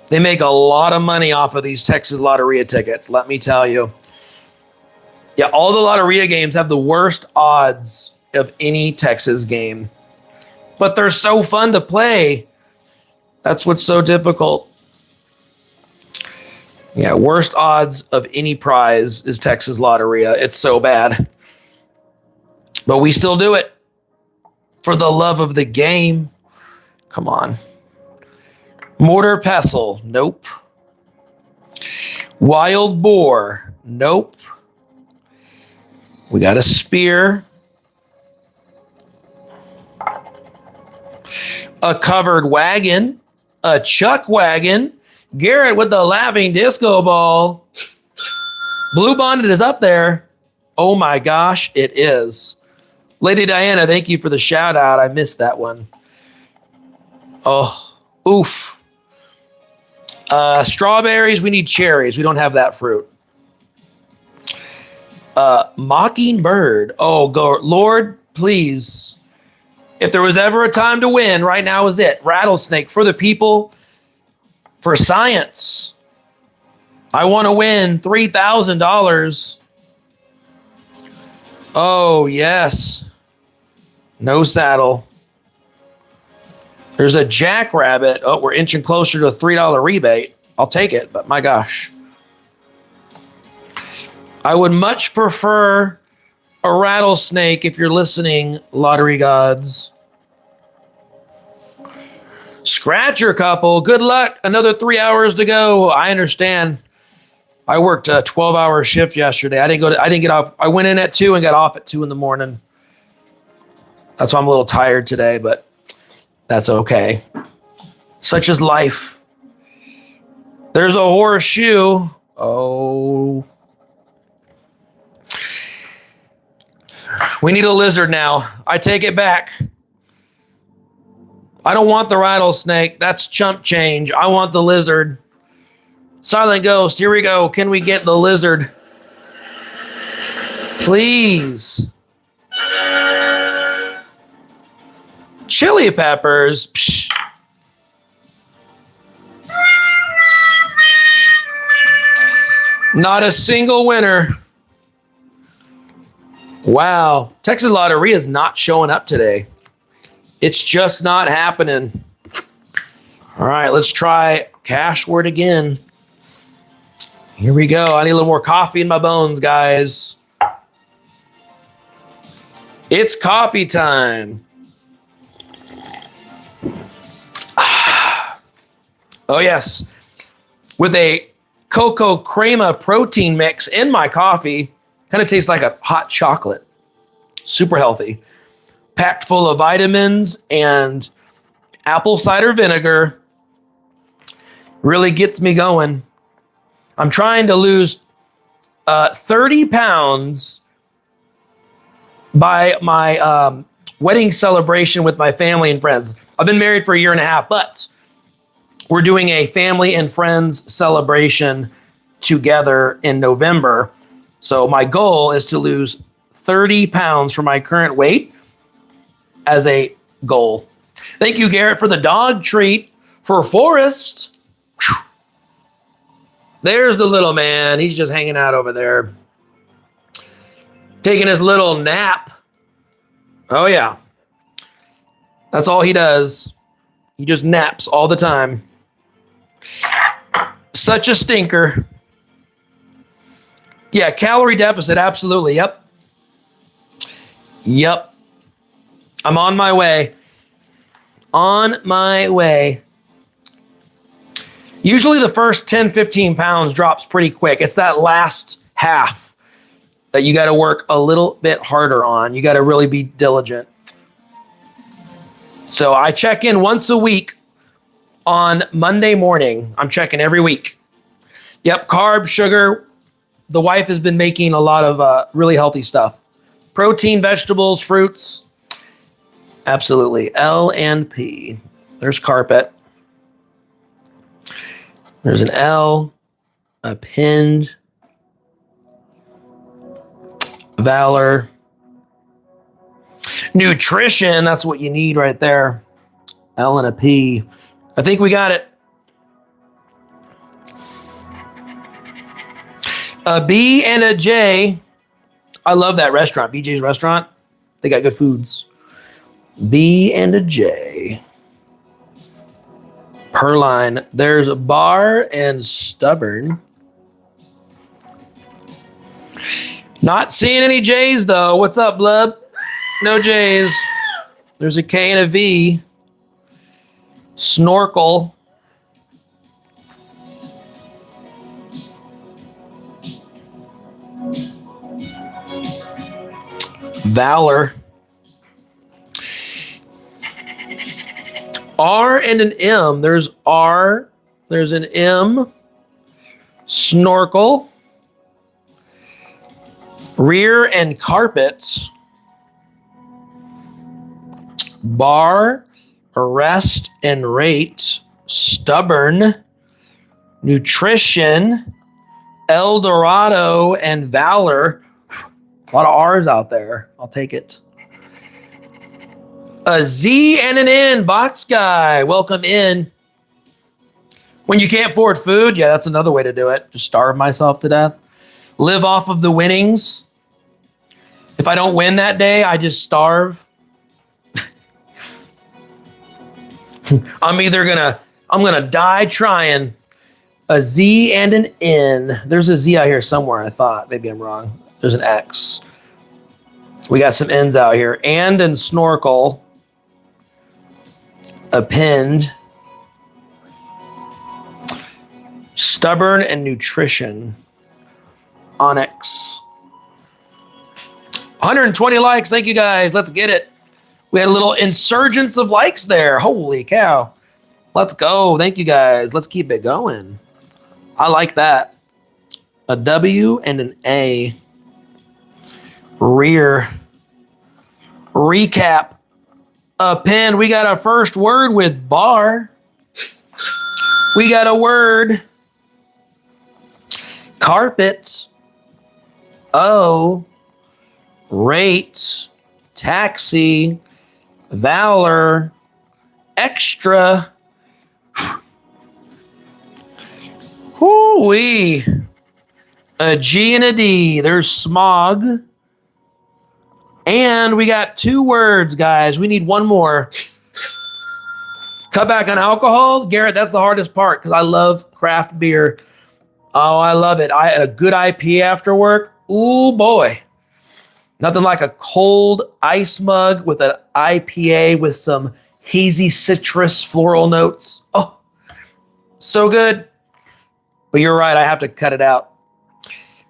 They make a lot of money off of these Texas Lotteria tickets, let me tell you. Yeah, all the Lotteria games have the worst odds of any Texas game. But they're so fun to play. That's what's so difficult. Yeah, worst odds of any prize is Texas Lotteria. It's so bad. But we still do it. For the love of the game. Come on. Mortar Pestle. Nope. Wild Boar. Nope. We got a Spear. A Covered Wagon. A Chuck Wagon. Garrett with the laughing disco ball. Blue Bonnet is up there. Oh my gosh, it is. Lady Diana, thank you for the shout out. I missed that one. Oh, oof. Strawberries, we need cherries. We don't have that fruit. Mockingbird. Oh, go, Lord, please. If there was ever a time to win, right now is it. Rattlesnake for the people. For science, I want to win $3,000. Oh, yes. No saddle. There's a jackrabbit. Oh, we're inching closer to a $3 rebate. I'll take it, but my gosh. I would much prefer a rattlesnake if you're listening, lottery gods. Scratcher couple, good luck. Another 3 hours to go. I understand. I worked a 12-hour shift yesterday. I didn't get off. I went in at 2 and got off at 2 in the morning. That's why I'm a little tired today, but that's okay. Such is life. There's a horseshoe. Oh. We need a lizard now. I take it back. I don't want the rattlesnake. That's chump change. I want the lizard. Silent Ghost, here we go. Can we get the lizard? Please. Chili peppers. Psh. Not a single winner. Wow. Texas Lottery is not showing up today. It's just not happening. All right, let's try cash word again. Here we go. I need a little more coffee in my bones, guys. It's coffee time. Oh, yes. With a cocoa crema protein mix in my coffee. Kind of tastes like a hot chocolate. Super healthy. Packed full of vitamins and apple cider vinegar. Really gets me going. I'm trying to lose 30 pounds by my wedding celebration with my family and friends. I've been married for a year and a half, but we're doing a family and friends celebration together in November. So my goal is to lose 30 pounds from my current weight as a goal. Thank you, Garrett, for the dog treat for Forrest. Whew. There's the little man. He's just hanging out over there, taking his little nap. Oh, yeah. That's all he does. He just naps all the time. Such a stinker. Yeah, calorie deficit, absolutely. Yep. I'm on my way. On my way. Usually the first 10, 15 pounds drops pretty quick. It's that last half that you got to work a little bit harder on. You got to really be diligent. So I check in once a week on Monday morning. I'm checking every week. Yep, carbs, sugar. The wife has been making a lot of really healthy stuff. Protein, vegetables, fruits. Absolutely. L and P. There's carpet. There's an L, a pinned, valor. Nutrition, that's what you need right there. L and a P. I think we got it. A B and a J. I love that restaurant, BJ's Restaurant. They got good foods. B and a J. Per line. There's a bar and stubborn. Not seeing any J's though. What's up, Blub? No J's. There's a K and a V. Snorkel. Valor. R and an M. There's R. There's an M. Snorkel. Rear and carpets. Bar. Arrest and rate. Stubborn. Nutrition. El Dorado and valor. A lot of R's out there. I'll take it. A Z and an N. Box guy. Welcome in. When you can't afford food, yeah, that's another way to do it. Just starve myself to death. Live off of the winnings. If I don't win that day, I just starve. I'm gonna die trying. A Z and an N. There's a Z out here somewhere, I thought. Maybe I'm wrong. There's an X. We got some N's out here. And snorkel. Append. Stubborn and nutrition. Onyx. 120 likes. Thank you guys. Let's get it. We had a little insurgence of likes there. Holy cow. Let's go. Thank you guys. Let's keep it going. I like that. A W and an A. Rear. Recap. Append. We got our first word with bar. We got a word. Carpet. O. Rate. Taxi. Valor. Extra. Hoo-wee. A G and a D. There's smog. And we got 2 words, guys. We need one more. Cut back on alcohol. Garrett, that's the hardest part because I love craft beer. Oh, I love it. I had a good IPA after work. Ooh, boy. Nothing like a cold ice mug with an IPA with some hazy citrus floral notes. Oh, so good. But you're right. I have to cut it out.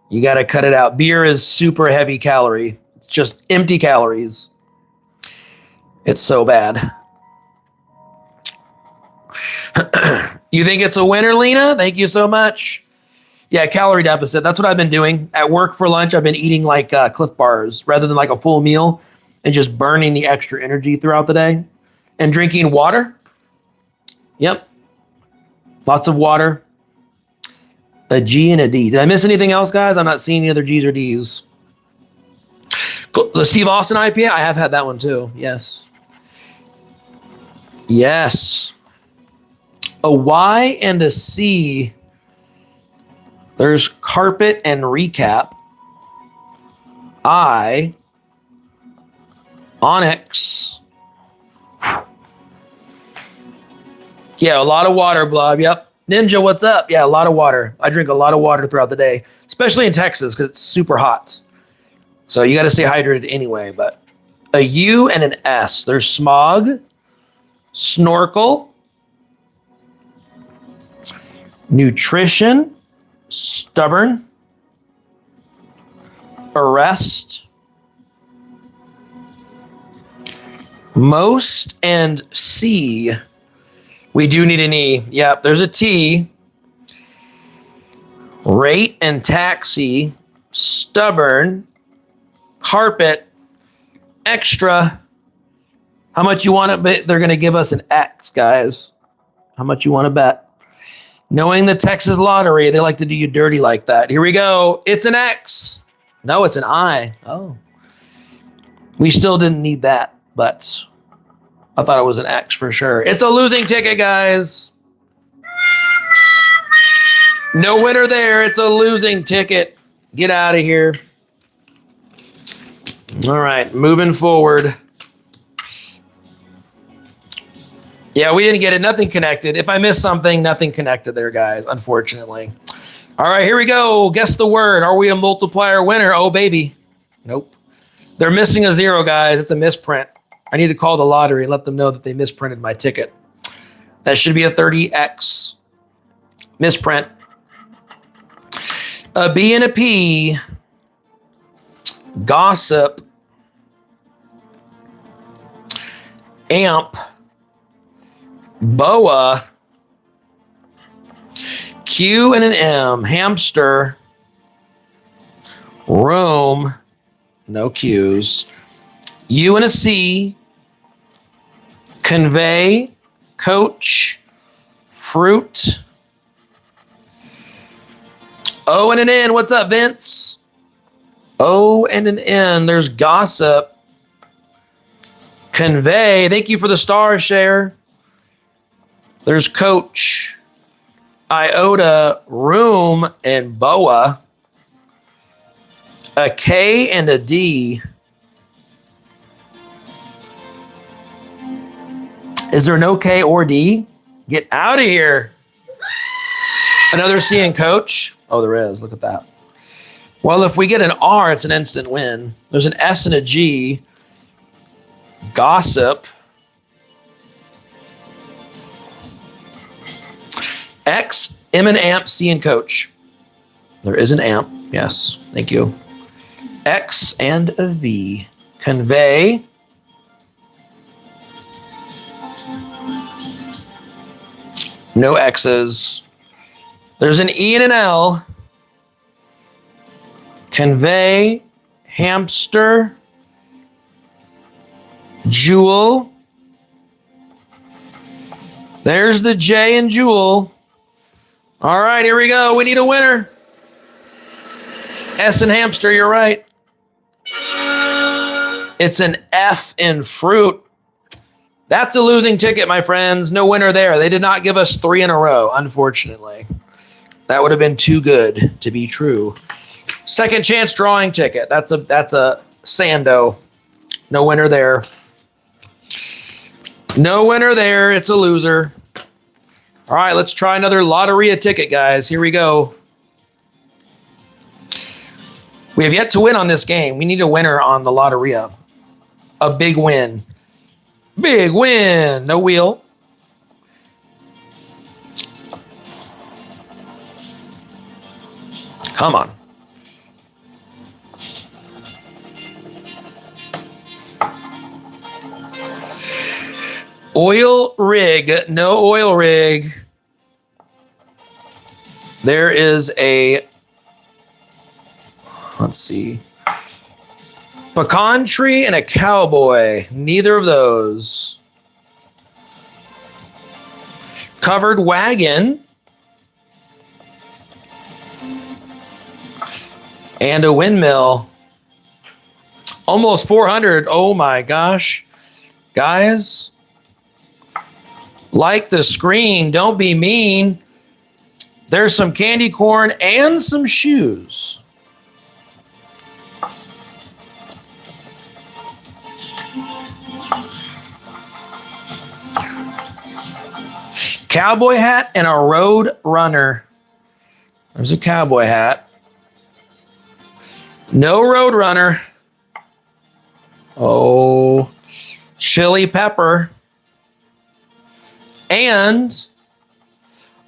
You got to cut it out. Beer is super heavy calorie. It's just empty calories. It's so bad. You think it's a winner, Lena? Thank you so much. Yeah, calorie deficit. That's what I've been doing. At work for lunch, I've been eating like Cliff Bars rather than like a full meal and just burning the extra energy throughout the day. And drinking water. Yep. Lots of water. A G and a D. Did I miss anything else, guys? I'm not seeing any other G's or D's. The Steve Austin IPA, I have had that one too. Yes. Yes. A Y and a C. There's carpet and recap. I. Onyx. Yeah, a lot of water, Blob. Yep. Ninja, what's up? Yeah, a lot of water. I drink a lot of water throughout the day, especially in Texas because it's super hot. So you got to stay hydrated anyway. But a U and an S. There's smog, snorkel, nutrition, stubborn, arrest, most, and C. We do need an E. Yep, there's a T. Rate and taxi, stubborn, carpet, extra. How much you want to bet? They're going to give us an X, guys. How much you want to bet? Knowing the Texas lottery, they like to do you dirty like that. Here we go. It's an X. No, it's an I. Oh. We still didn't need that, but I thought it was an X for sure. It's a losing ticket, guys. No winner there. It's a losing ticket. Get out of here. All right, moving forward. Yeah, we didn't get it. Nothing connected. If I missed something, nothing connected there, guys, unfortunately. All right, here we go. Guess the word. Are we a multiplier winner? Oh, baby. Nope. They're missing a 0, guys. It's a misprint. I need to call the lottery and let them know that they misprinted my ticket. That should be a 30X. Misprint. A B and a P. Gossip. Amp. Boa. Q and an M. Hamster. Room. No Q's. U and a C. Convey. Coach. Fruit. O and an N. What's up, Vince? O and an N. There's gossip. Convey. Thank you for the star share. There's coach. Iota. Room. And boa. A K and a D. Is there no K or D? Get out of here. Another C and coach. Oh, there is. Look at that. Well, if we get an R, it's an instant win. There's an S and a G. Gossip. X, M and amp, C and coach. There is an amp. Yes. Thank you. X and a V. Convey. No X's. There's an E and an L. Convey. Hamster. Jewel. There's the J and Jewel. All right, here we go. We need a winner. S and hamster, you're right. It's an F in fruit. That's a losing ticket, my friends. No winner there. They did not give us 3 in a row, unfortunately. That would have been too good to be true. Second chance drawing ticket. That's a Sando. No winner there. No winner there. It's a loser. All right, let's try another Lotteria ticket, guys. Here we go. We have yet to win on this game. We need a winner on the Lotteria. A big win. Big win. No wheel. Come on. Oil rig. No oil rig. There is a, let's see, pecan tree and a cowboy. Neither of those. Covered wagon. And a windmill. Almost 400. Oh my gosh. Guys, like the screen. Don't be mean. There's some candy corn and some shoes. Cowboy hat and a road runner. There's a cowboy hat. No road runner. Oh, chili pepper. And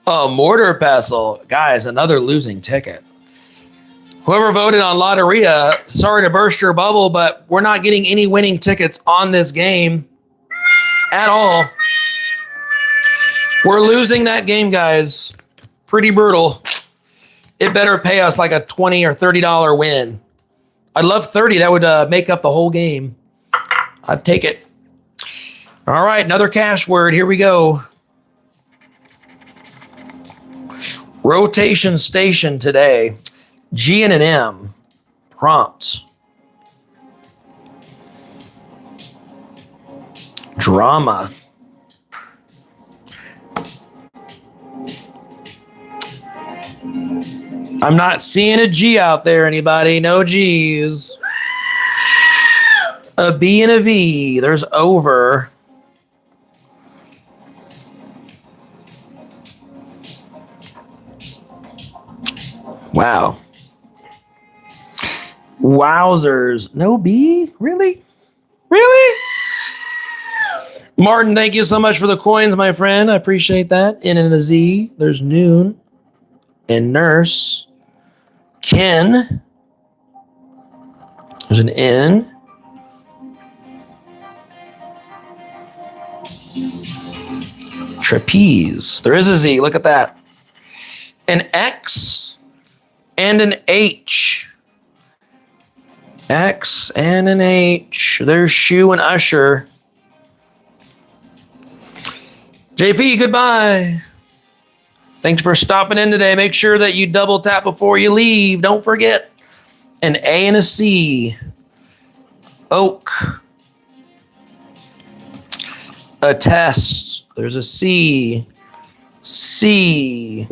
a mortar pestle. Guys, another losing ticket. Whoever voted on Lotteria, sorry to burst your bubble, but we're not getting any winning tickets on this game at all. We're losing that game, guys. Pretty brutal. It better pay us like a $20 or $30 win. I'd love 30. That would make up the whole game. I'd take it. All right, another cash word. Here we go. Rotation station today. G and an M. Prompt. Drama. I'm not seeing a G out there, anybody. No G's. A B and a V. There's over. Wow. Wowzers. No B? Really? Really? Martin, thank you so much for the coins, my friend. I appreciate that. N and a Z. There's noon. And nurse. Ken. There's an N. Trapeze. There is a Z. Look at that. An X and an H. X and an H. There's shoe and usher. JP, goodbye. Thanks for stopping in today. Make sure that you double tap before you leave. Don't forget. An A and a C. Oak. A test. There's a C. C.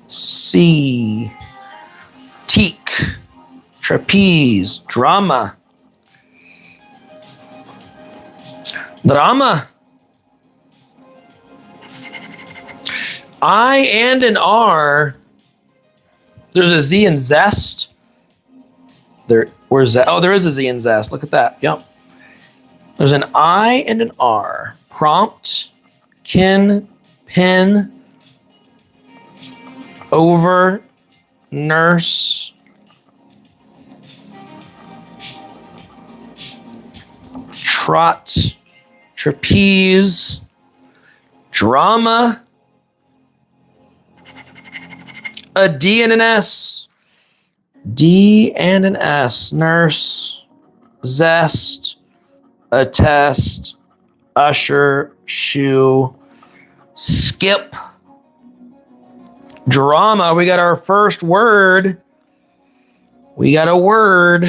C. Teak. Trapeze. Drama. Drama. I and an R. There's a Z in zest. Where's that? Oh, there is a Z in zest. Look at that. Yep. There's an I and an R. Prompt. Kin. Pin. Over. Nurse. Trot. Trapeze. Drama. A D and an S. D and an S. Nurse. Zest. A test. Usher. Shoe. Skip. Drama. We got our first word. We got a word.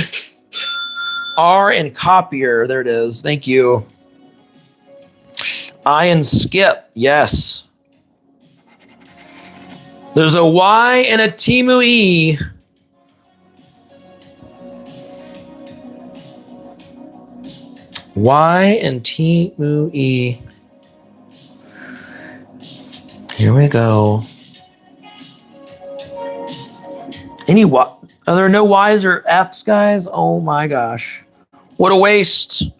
R and copier. There it is. Thank you. I and skip. Yes. There's a Y and a Timu E. Y and Timu E. Here we go. Are there no Y's or F's, guys? Oh my gosh. What a waste.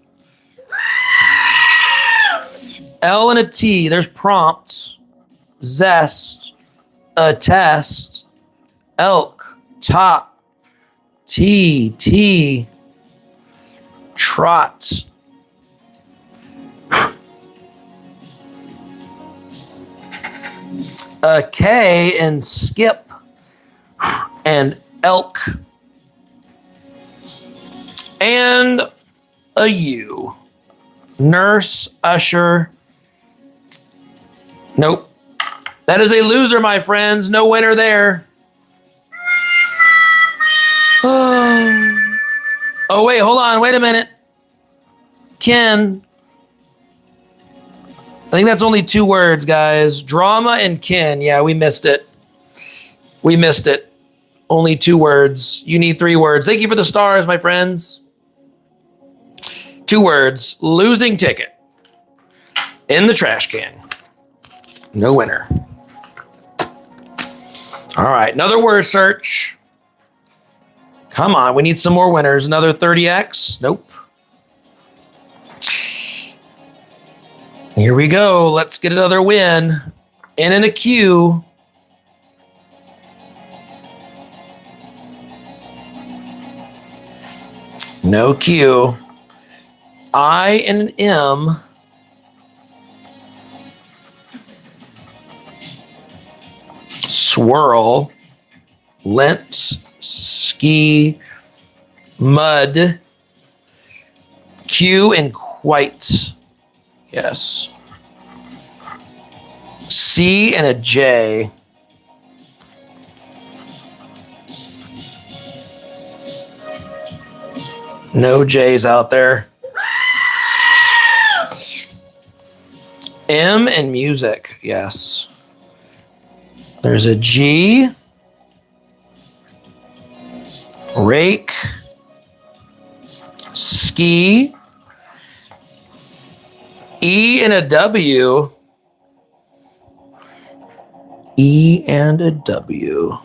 L and a T. There's prompt. Zest. Attest. Elk. Top. T. Trot. A K and skip. And elk. And a U. Nurse, usher. Nope. That is a loser, my friends. No winner there. Oh, wait, hold on. Wait a minute. Ken. I think that's only 2 words, guys. Drama and Ken. Yeah, we missed it. We missed it. Only 2 words. You need 3 words. Thank you for the stars, my friends. 2 words. Losing ticket. In the trash can. No winner. All right. Another word search. Come on. We need some more winners. Another 30X. Nope. Here we go. Let's get another win. N and a Q. No Q. I and an M. Swirl. Lent. Ski. Mud. Q and quite. Yes. C and a J. No J's out there. M and music. Yes. There's a G. Rake. Ski. E and a W. E and a W.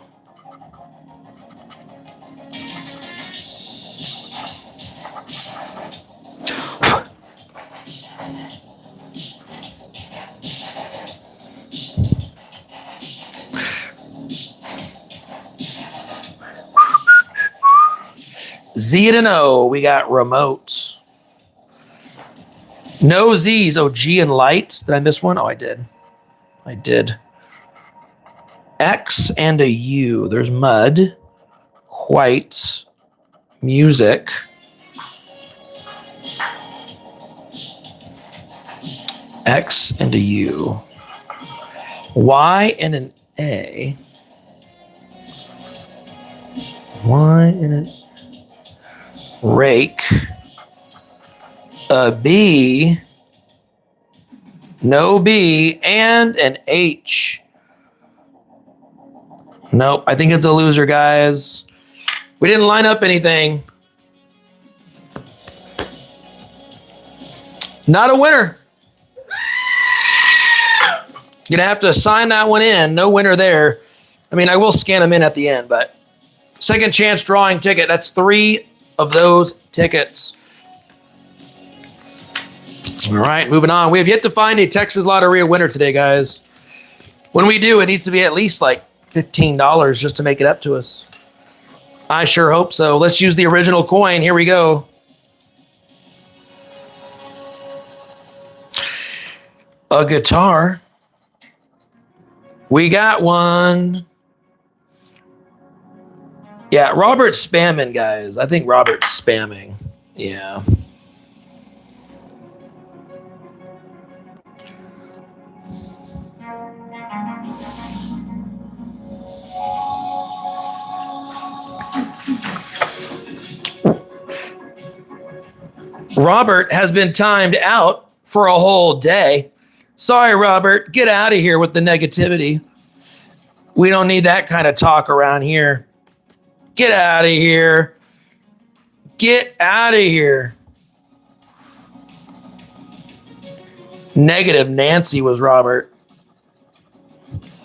Z and an O. We got remote. No Z's. Oh, G and light. Did I miss one? Oh, I did. I did. X and a U. There's mud. White. Music. X and a U. Y and an A. Y and a rake. A B. No B. And an H. Nope, I think it's a loser, guys. We didn't line up anything. Not a winner. You're gonna have to sign that one in. No winner there. I mean, I will scan them in at the end, but second chance drawing ticket. That's 3 of those tickets. All right, moving on. We have yet to find a Texas Lotteria winner today, guys. When we do, it needs to be at least like $15 just to make it up to us. I sure hope so. Let's use the original coin. Here we go. A guitar. We got one. Yeah, Robert's spamming, guys. I think Robert's spamming. Yeah. Robert has been timed out for a whole day. Sorry, Robert. Get out of here with the negativity. We don't need that kind of talk around here. Get out of here. Get out of here. Negative Nancy was Robert.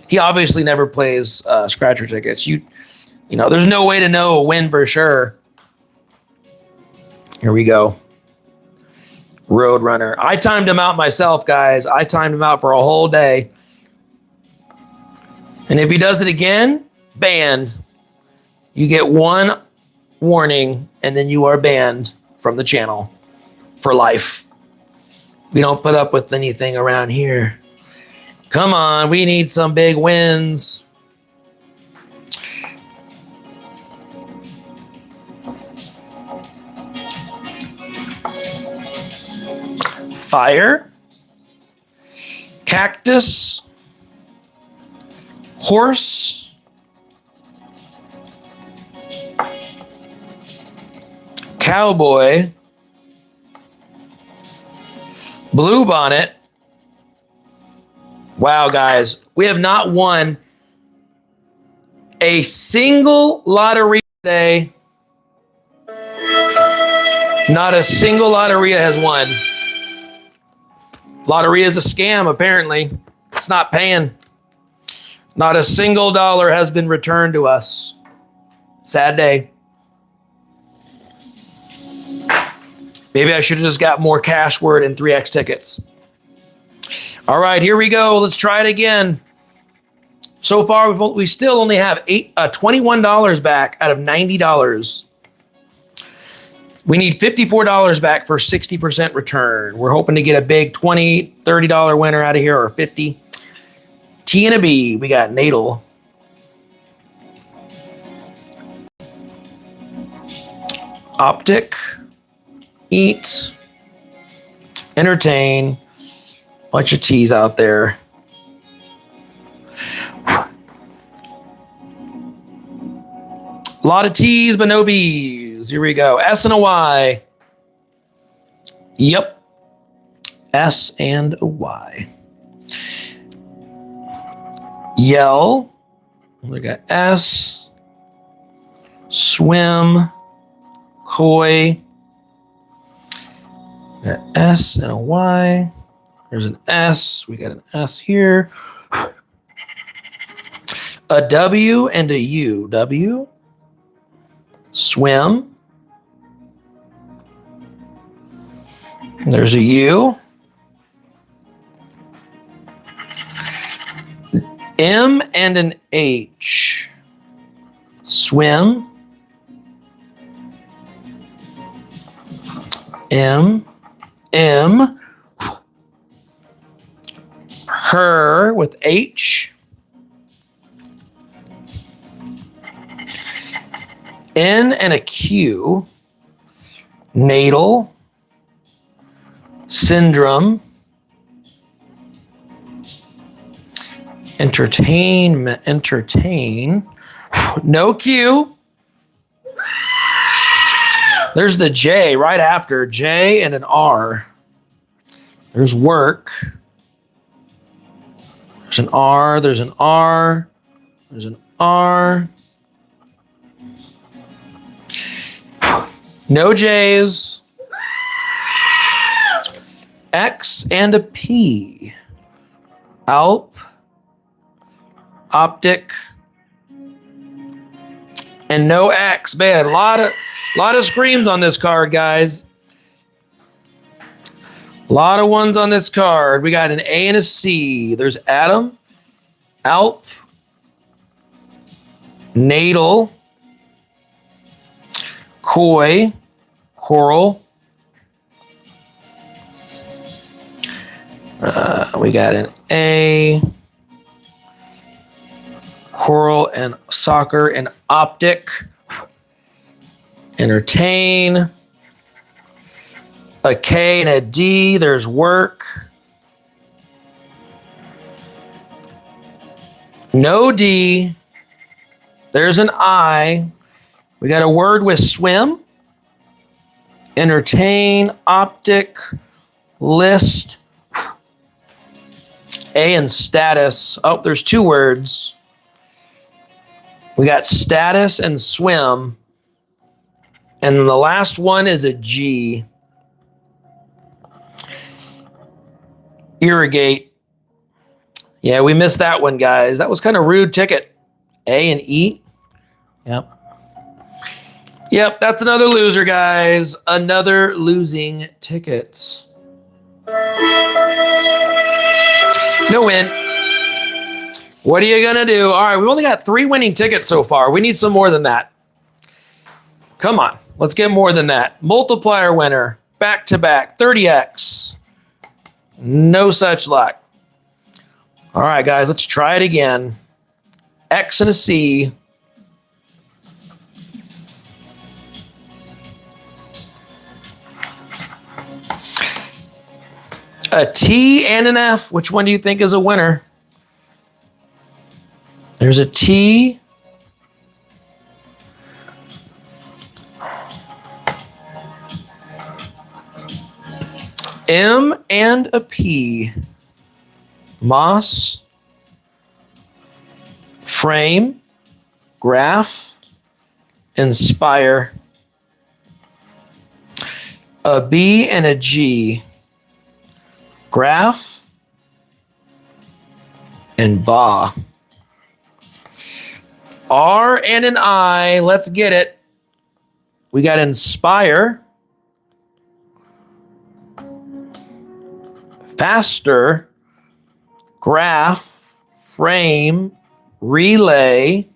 He obviously never plays scratcher tickets. You know, there's no way to know a win for sure. Here we go. Roadrunner. I timed him out myself, guys. I timed him out for a whole day. And if he does it again, banned. You get one warning, and then you are banned from the channel for life. We don't put up with anything around here. Come on, we need some big wins. Fire, cactus, horse, cowboy, blue bonnet. Wow, guys, we have not won a single lottery today. Not a single lotteria has won. Lottery is a scam, apparently. It's not paying. Not a single dollar has been returned to us. Sad day. Maybe I should have just got more cash word and 3X tickets. All right, here we go. Let's try it again. So far, we still only have $21 back out of $90. We need $54 back for 60% return. We're hoping to get a big $20, $30 winner out of here, or 50. T and a B, we got Natal. Optic, eat, entertain. Bunch of T's out there. A lot of T's, but no B's. Here we go. S and a Y. Yep. S and a Y. Yell. We got S. Swim. Koi. We got S and a Y. There's an S. We got an S here. A W and a U. W. Swim. There's a U. M and an H. Swim. M. M. Her with H. N and a Q. Natal. Syndrome. Entertainment. Entertain. No Q. There's the J right after. J and an R. There's work. There's an R. There's an R. There's an R. No J's. X and a P. Alp. Optic. And no X. Man, a lot of screams on this card, guys. A lot of ones on this card. We got an A and a C. There's Adam, Alp, Natal, Koi, Coral. We got an A, Coral and Soccer and Optic. Entertain. A K and a D. There's work. No D. There's an I. We got a word with swim. Entertain. Optic. List. A and status. Oh, there's two words. We got status and swim. And then the last one is a G. Irrigate. Yeah, we missed that one, guys. That was kind of rude ticket. A and E. Yep. Yep, that's another loser, guys. Another losing ticket. No win. What are you going to do? All right, we've only got 3 winning tickets so far. We need some more than that. Come on, let's get more than that. Multiplier winner, back-to-back, 30X. No such luck. All right, guys, let's try it again. X and a C. A T and an F. Which one do you think is a winner? There's a T. M and a P. Moss. Frame. Graph. Inspire. A B and a G. Graph. And Ba. R and an I. Let's get it. We got inspire. Faster. Graph. Frame. Relay.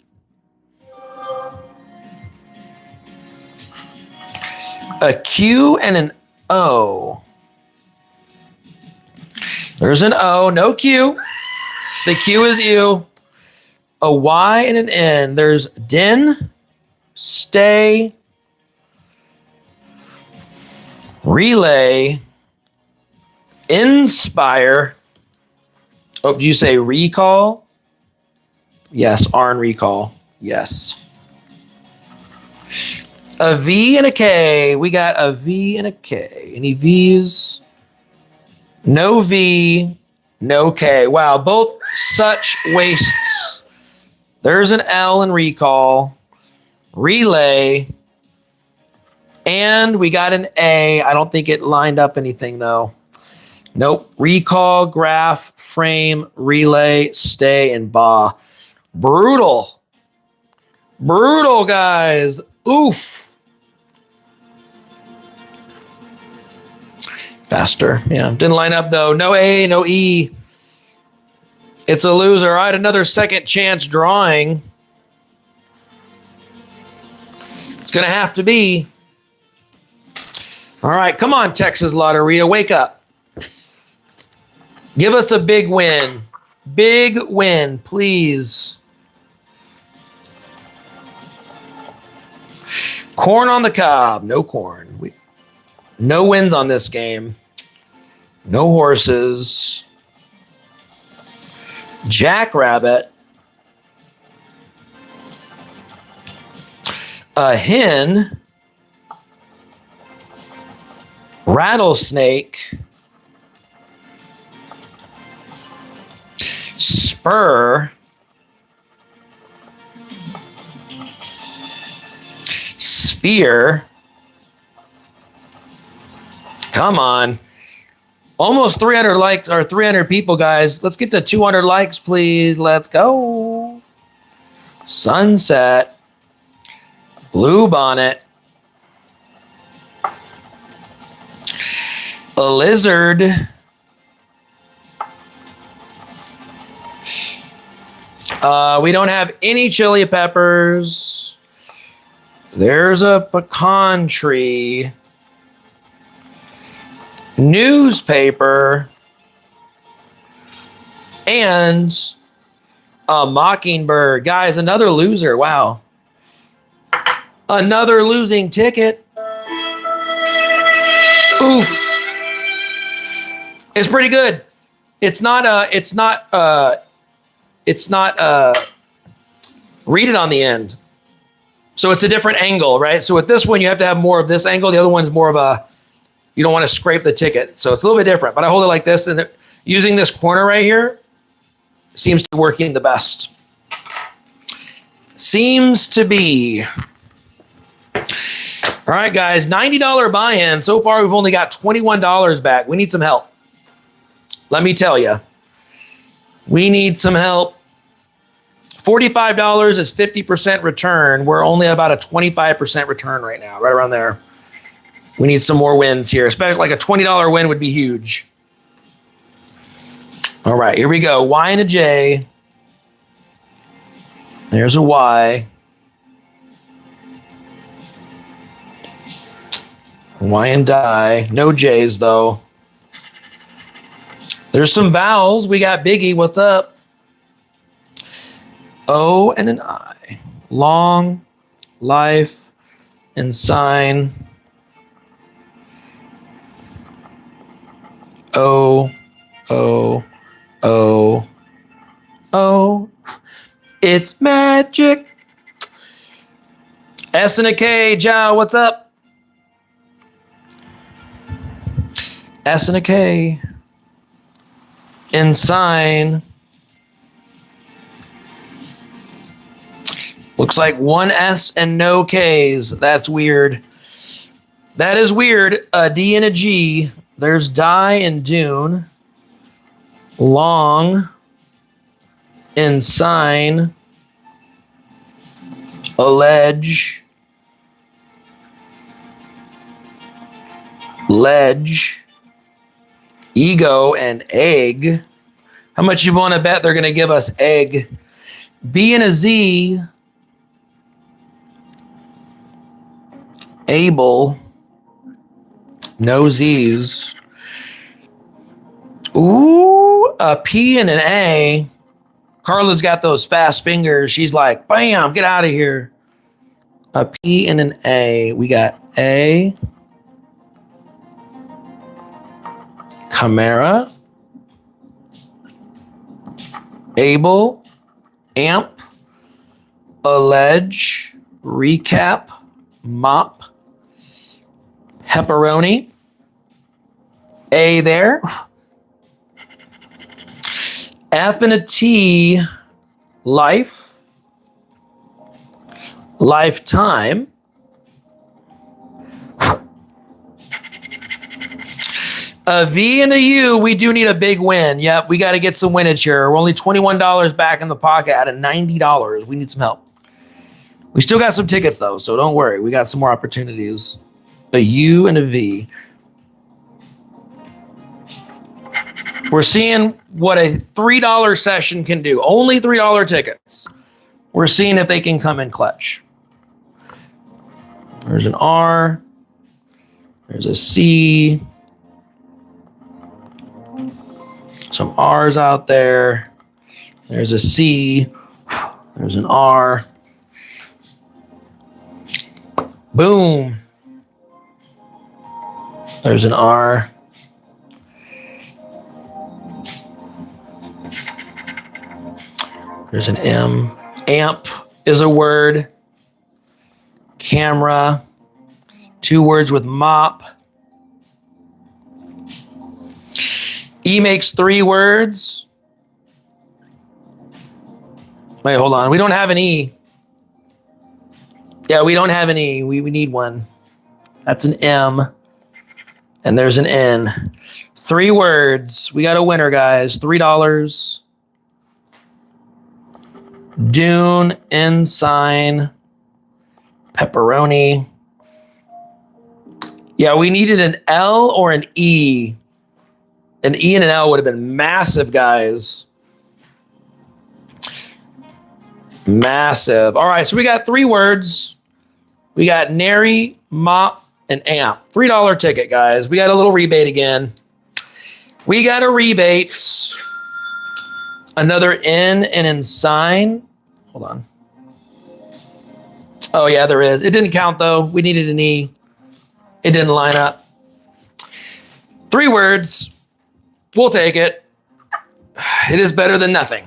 A Q and an O. There's an O, no Q. The Q is U. A Y and an N. There's din, stay, relay, inspire. Oh, do you say recall? Yes, R and recall. Yes. A V and a K. We got a V and a K. Any V's? No V, no K. Wow, both such wastes. There's an L in recall, relay, and we got an A. I don't think it lined up anything, though. Nope. Recall, graph, frame, relay, stay, and Ba. Brutal. Brutal, guys. Oof. Faster. Yeah. Didn't line up, though. No A, no E. It's a loser. All right, another second chance drawing. It's going to have to be. All right, come on, Texas Lotteria. Wake up. Give us a big win. Big win, please. Corn on the cob. No corn. No wins on this game. No horses. Jackrabbit. A hen. Rattlesnake. Spur. Spear. Come on. Almost 300 likes or 300 people, guys. Let's get to 200 likes, please. Let's go. Sunset. Blue bonnet. A lizard. We don't have any chili peppers. There's a pecan tree. Newspaper. And a mockingbird. Guys, another loser. Wow. Another losing ticket. Oof. It's pretty good. It's not read it on the end. So it's a different angle, right? So with this one, you have to have more of this angle. The other one's more of a, you don't want to scrape the ticket. So it's a little bit different, but I hold it like this, and using this corner right here seems to be working the best. Seems to be. All right, guys, $90 buy-in. So far, we've only got $21 back. We need some help. Let me tell you. We need some help. $45 is 50% return. We're only about a 25% return right now, right around there. We need some more wins here, especially like a $20 win would be huge. All right, here we go. Y and a J. There's a Y. Y and die. No J's, though. There's some vowels. We got Biggie. What's up? O and an I. Long, life, and sign. O, O, O, O. It's magic. S and a K. Joe, what's up? S and a K. In sign. Looks like one S and no Ks. That's weird. That is weird. A D and a G. There's die and dune. Long. In sign. Allege. Ledge. Ego and egg. How much you want to bet they're going to give us egg? B and a Z. Able. No Z's. Ooh, a P and an A. Carla's got those fast fingers. She's like, bam, get out of here. A P and an A. We got A. Chimera. Able. Amp. Allege. Recap. Mop. Pepperoni. A there. F and a T. Life. Lifetime. A V and a U, we do need a big win. Yep, we got to get some winnage here. We're only $21 back in the pocket out of $90. We need some help. We still got some tickets, though, so don't worry. We got some more opportunities. A U and a V. We're seeing what a $3 session can do. Only $3 tickets. We're seeing if they can come in clutch. There's an R. There's a C. Some R's out there. There's a C. There's an R. Boom. There's an R. There's an M. Amp is a word. Camera. 2 words with mop. E makes 3 words. Wait, hold on. We don't have an E. Yeah, we don't have an E. We need one. That's an M. And there's an N. 3 words. We got a winner, guys. $3. Dune, ensign, pepperoni. Yeah, we needed an L or an E. An E and an L would have been massive, guys. Massive. All right, so we got 3 words. We got nary, mop, and amp. $3 ticket, guys. We got a little rebate again. We got a rebate. Another N and in sign. Hold on. Oh, yeah, there is. It didn't count, though. We needed an E. It didn't line up. 3 words. We'll take it. It is better than nothing.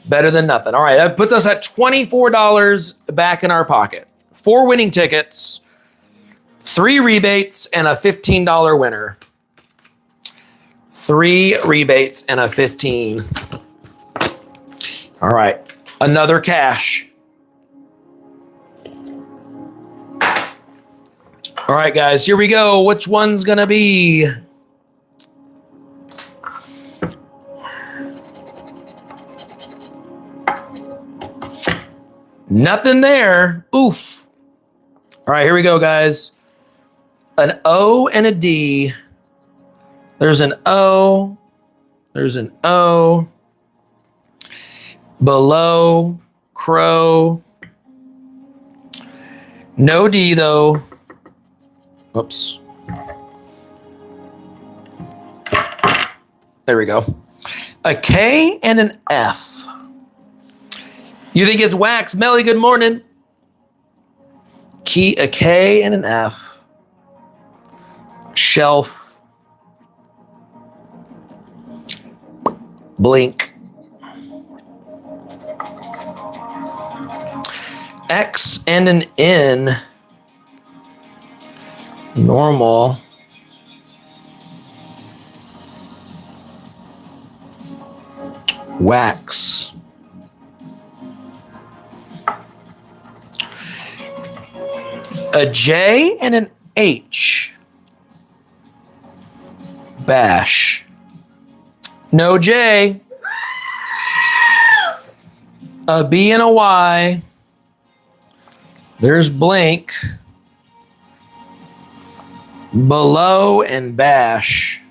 Better than nothing. All right, that puts us at $24 back in our pocket. 4 winning tickets, 3 rebates, and a $15 winner. 3 rebates and a 15. All right, another cash. All right, guys, here we go. Which one's going to be? Nothing there. Oof. All right, here we go, guys. An O and a D. There's an O. There's an O. Below, crow. No D, though. Oops. There we go. A K and an F. You think it's wax? Melly, good morning. A K and an F. Shelf. Blink. X and an N. Normal. Wax. A J and an H. Bash. No J. A B and a Y. There's blink. Below and bash.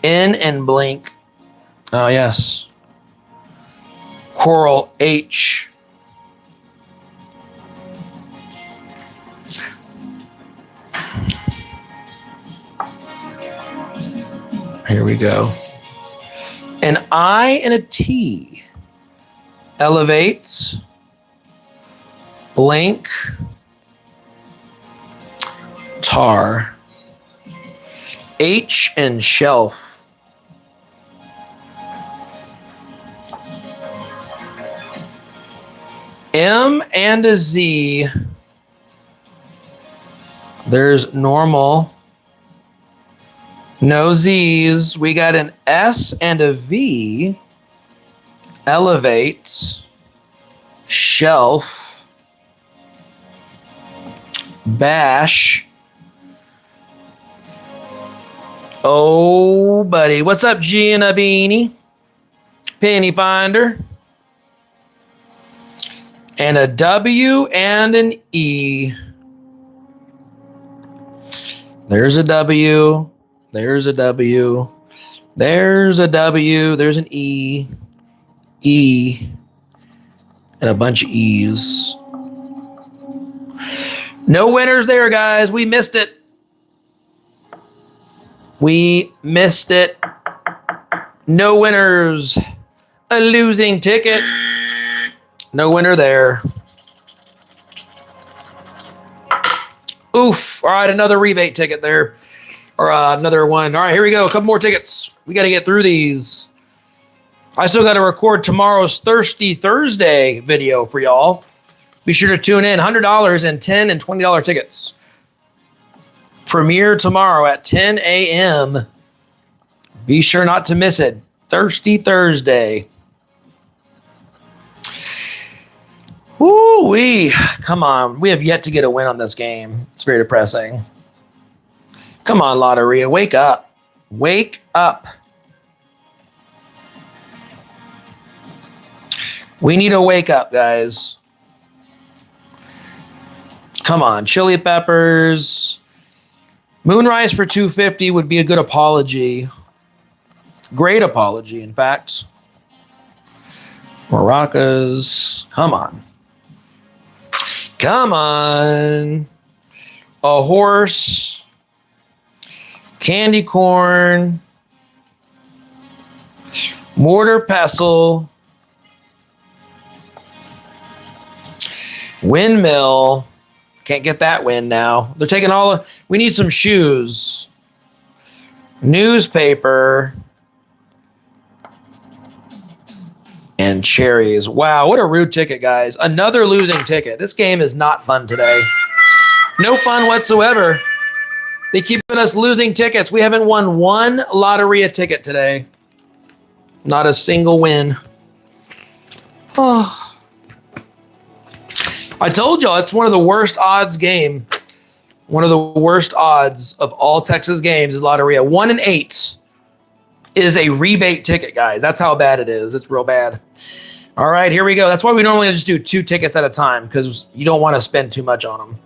N and blink. Oh, yes. Coral H. Here we go. An I and a T. Elevate. Blink. Tar. H and shelf. M and a Z. There's normal. No Z's. We got an S and a V. Elevate. Shelf. Bash. Oh, buddy. What's up, Gina Beanie? Penny Finder. And a W and an E. There's a W. There's a W. There's a W. There's an E. E. And a bunch of E's. No winners there, guys. We missed it. We missed it. No winners. A losing ticket. No winner there. Oof. All right, another rebate ticket there. Or another one. All right, here we go. A couple more tickets. We got to get through these. I still got to record tomorrow's Thirsty Thursday video for y'all. Be sure to tune in. $100 and $10 and $20 tickets. Premiere tomorrow at 10 a.m. Be sure not to miss it. Thirsty Thursday. Woo-wee. Come on. We have yet to get a win on this game. It's very depressing. Come on, Lotteria. Wake up. Wake up. We need to wake up, guys. Come on. Chili peppers. Moonrise for $250 would be a good apology. Great apology, in fact. Maracas. Come on. Come on. A horse. Candy corn. Mortar pestle. Windmill. Can't get that win now. They're taking all of... We need some shoes. Newspaper. And cherries. Wow, what a rude ticket, guys. Another losing ticket. This game is not fun today. No fun whatsoever. They keep giving us losing tickets. We haven't won one Lotteria ticket today. Not a single win. Oh. I told y'all it's one of the worst odds game. One of the worst odds of all Texas games is Lotteria. 1 in 8 is a rebate ticket, guys. That's how bad it is. It's real bad. All right, here we go. That's why we normally just do 2 tickets at a time, because you don't want to spend too much on them.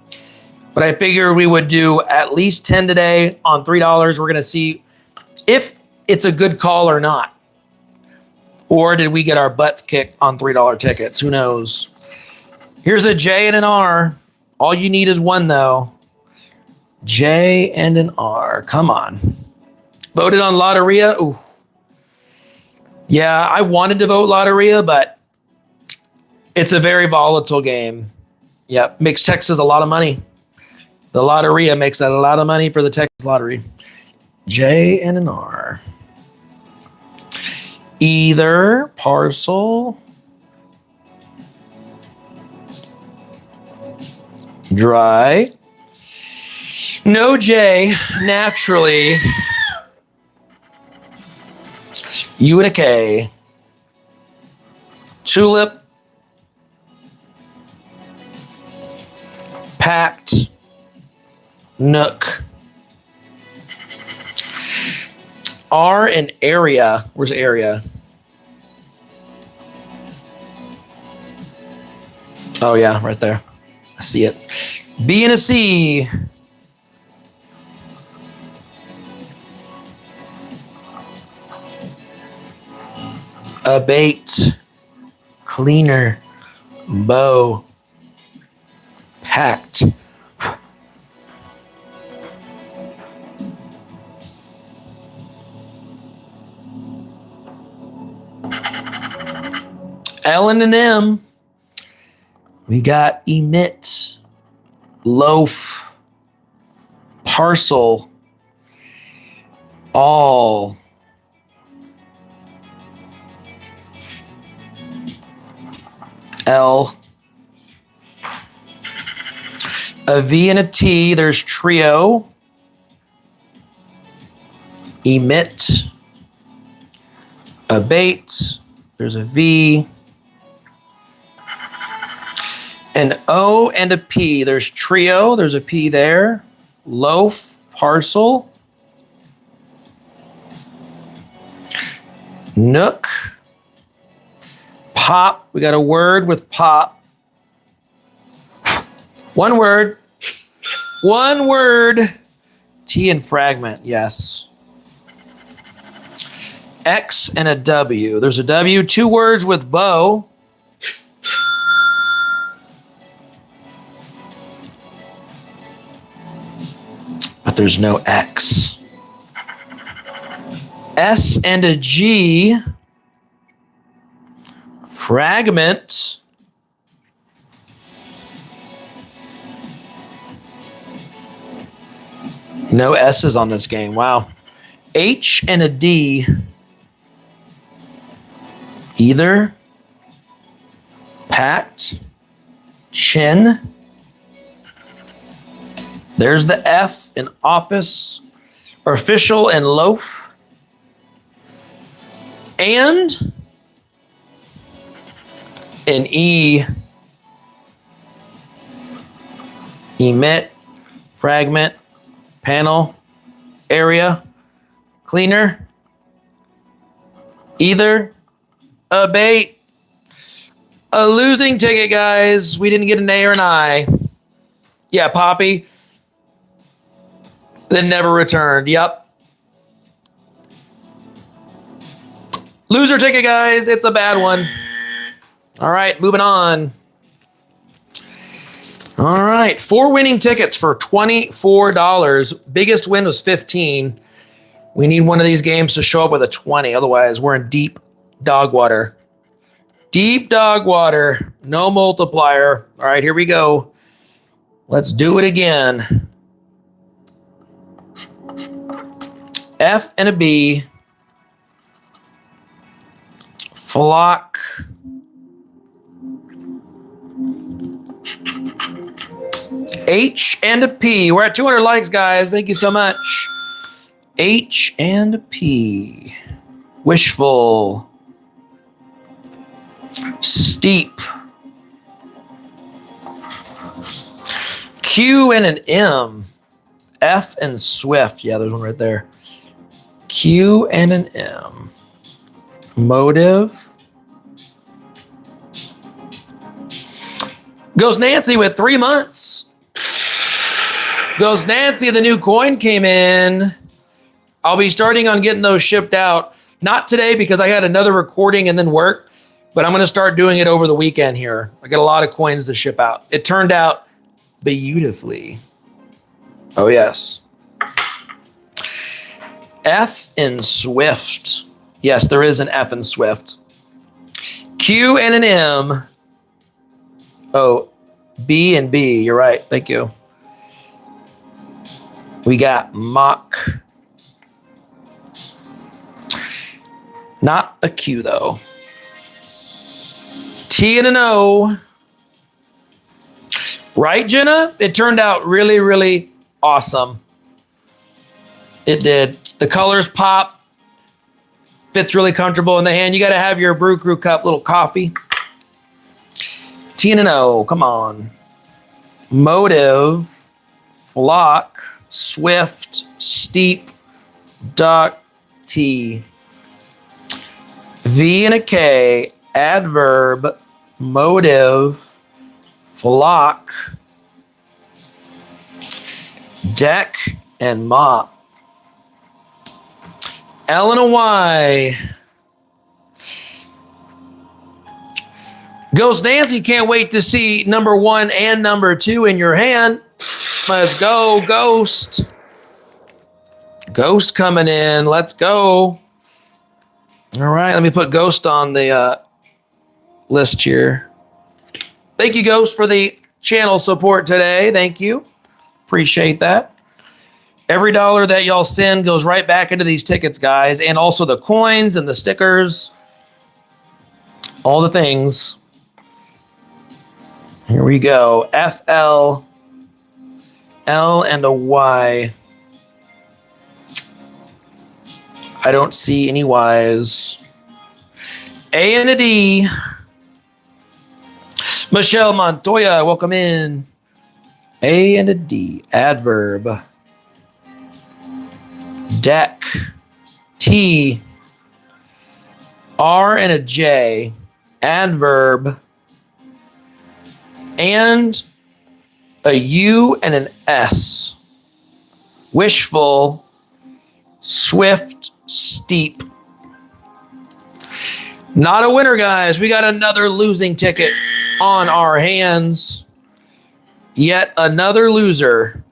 But I figured we would do at least 10 today on $3. We're going to see if it's a good call or not. Or did we get our butts kicked on $3 tickets? Who knows? Here's a J and an R. All you need is one, though. J and an R. Come on. Voted on Lotteria. Ooh. Yeah, I wanted to vote Lotteria, but it's a very volatile game. Yep, makes Texas a lot of money. The Lotteria makes that a lot of money for the Texas Lottery. J and an R. Either parcel, dry, no J, naturally, U and a K, tulip, packed, nook, R and area. Where's area? Oh yeah, right there. I see it. B and a C. Abate, cleaner, bow, packed. L and an M. We got emit, loaf, parcel, all, L, a V and a T. There's trio, emit, abate. There's a V. An O and a P. There's trio. There's a P there. Loaf, parcel. Nook. Pop. We got a word with pop. One word. One word. T and fragment. Yes. X and a W. There's a W. 2 words with bow. But there's no X. S and a G. Fragment. No S's on this game. Wow. H and a D. Either. Packed. Chin. There's the F in office, official, and loaf. And an E, emit, fragment, panel, area, cleaner, either, abate. A losing ticket, guys. We didn't get an A or an I. Yeah, Poppy. Then never returned. Yep. Loser ticket, guys. It's a bad one. All right, moving on. All right, 4 winning tickets for $24. Biggest win was 15. We need one of these games to show up with a 20. Otherwise, we're in deep dog water. Deep dog water. No multiplier. All right, here we go. Let's do it again. F and a B. Flock. H and a P. We're at 200 likes, guys. Thank you so much. H and a P. Wishful. Steep. Q and an M. F and Swift. Yeah, there's one right there. Q and an M. Motive. Goes Nancy with 3 months. Goes Nancy, the new coin came in. I'll be starting on getting those shipped out. Not today because I had another recording and then work, but I'm going to start doing it over the weekend here. I got a lot of coins to ship out. It turned out beautifully. Oh, yes. F in Swift. Yes, there is an F in Swift. Q and an M. Oh, B and B. You're right. Thank you. We got Mock. Not a Q, though. T and an O. Right, Jenna? It turned out really, really awesome. It did. The colors pop. Fits really comfortable in the hand. You got to have your Brew Crew cup, little coffee. T and an O. Come on. Motive. Flock. Swift. Steep. Duck. T. V and a K. Adverb. Motive. Flock. Deck and mop. L and a Y. Ghost Nancy, can't wait to see number 1 and number 2 in your hand. Let's go, Ghost. Ghost coming in. Let's go. All right, let me put Ghost on the list here. Thank you, Ghost, for the channel support today. Thank you. Appreciate that. Every dollar that y'all send goes right back into these tickets, guys, and also the coins and the stickers, all the things. Here we go. FL, L and a Y. I don't see any Ys. A and a D. Michelle Montoya, welcome in. A and a D. Adverb. Deck. T. R and a J. Adverb. And a U and an S. Wishful. Swift. Steep. Not a winner, guys. We got another losing ticket on our hands. Yet another loser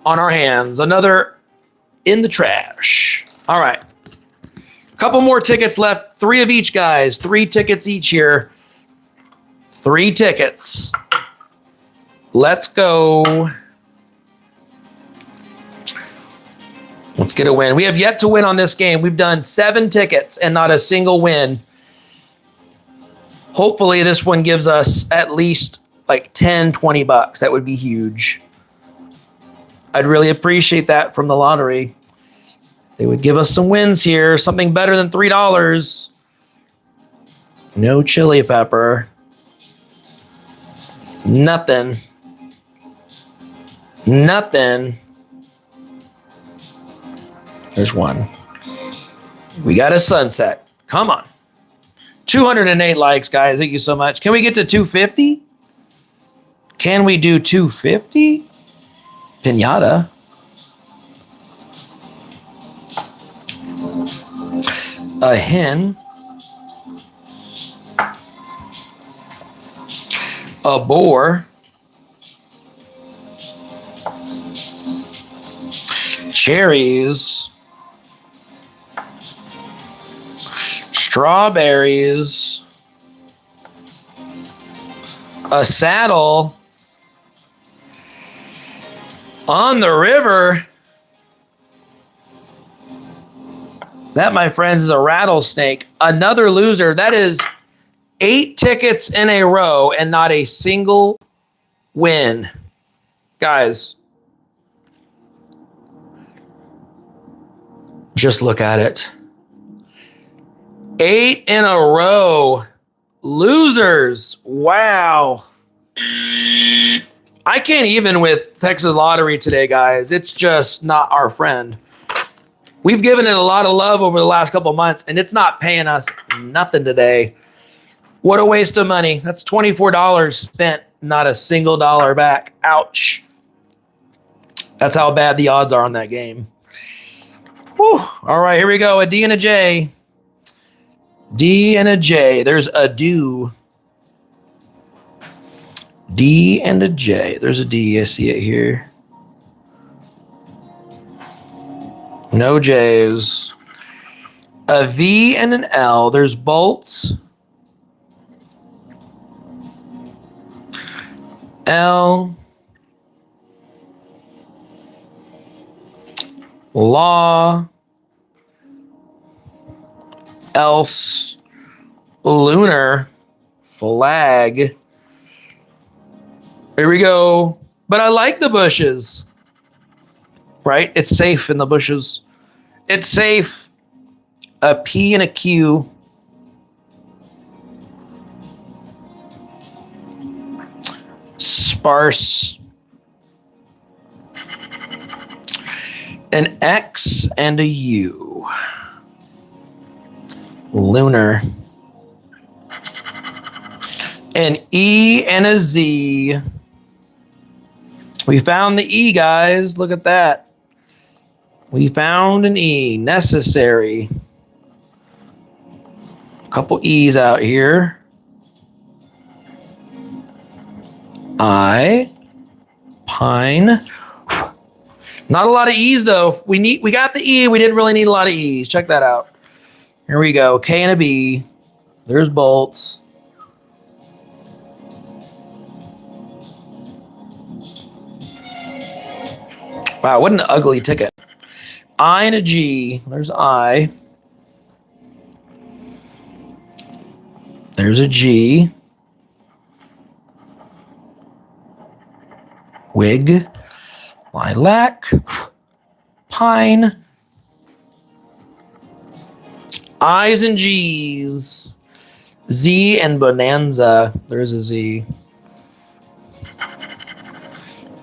on our hands. Another in the trash. All right. Couple more tickets left. 3 of each, guys. 3 tickets each here. 3 tickets. Let's go. Let's get a win. We have yet to win on this game. We've done 7 tickets and not a single win. Hopefully this one gives us at least like 10, 20 bucks. That would be huge. I'd really appreciate that from the lottery. They would give us some wins here. Something better than $3. No chili pepper. Nothing. Nothing. There's one. We got a sunset. Come on. 208 likes, guys. Thank you so much. Can we get to 250? Can we do 250? Pinata. A hen. A boar. Cherries. Strawberries. A saddle. On the river. That, my friends, is a rattlesnake. Another loser. That is 8 tickets in a row and not a single win. Guys, just look at it. 8 in a row. Losers. Wow. I can't even with Texas Lottery today, guys. It's just not our friend. We've given it a lot of love over the last couple of months, and it's not paying us nothing today. What a waste of money. That's $24 spent, not a single dollar back. Ouch. That's how bad the odds are on that game. Whew. All right, here we go. A D and a J. D and a J. There's a do. D and a J. There's a D. I see it here. No J's. A V and an L. There's bolts. L. Law. Else. Lunar. Flag. Here we go. But I like the bushes. Right? It's safe in the bushes. It's safe. A P and a Q. Sparse. An X and a U. Lunar. An E and a Z. We found the E, guys. Look at that. We found an E. Necessary. A couple E's out here. I. Pine. Not a lot of E's though. We got the E. We didn't really need a lot of E's. Check that out. Here we go. K and a B. There's bolts. Wow, what an ugly ticket. I and a G. There's I. There's a G. Wig. Lilac. Pine. I's and G's. Z and bonanza. There's a Z.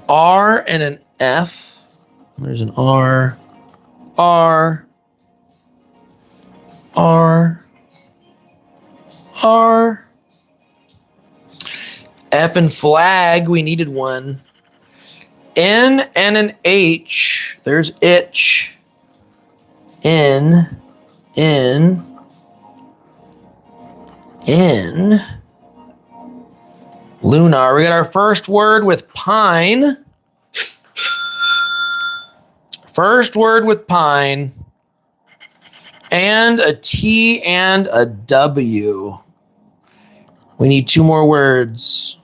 R and an F. There's an R. R. R. R. F and flag. We needed one. N and an H. There's itch. N. N. N. Lunar. We got our first word with pine. First word with pine. And a T and a W. We need two more words.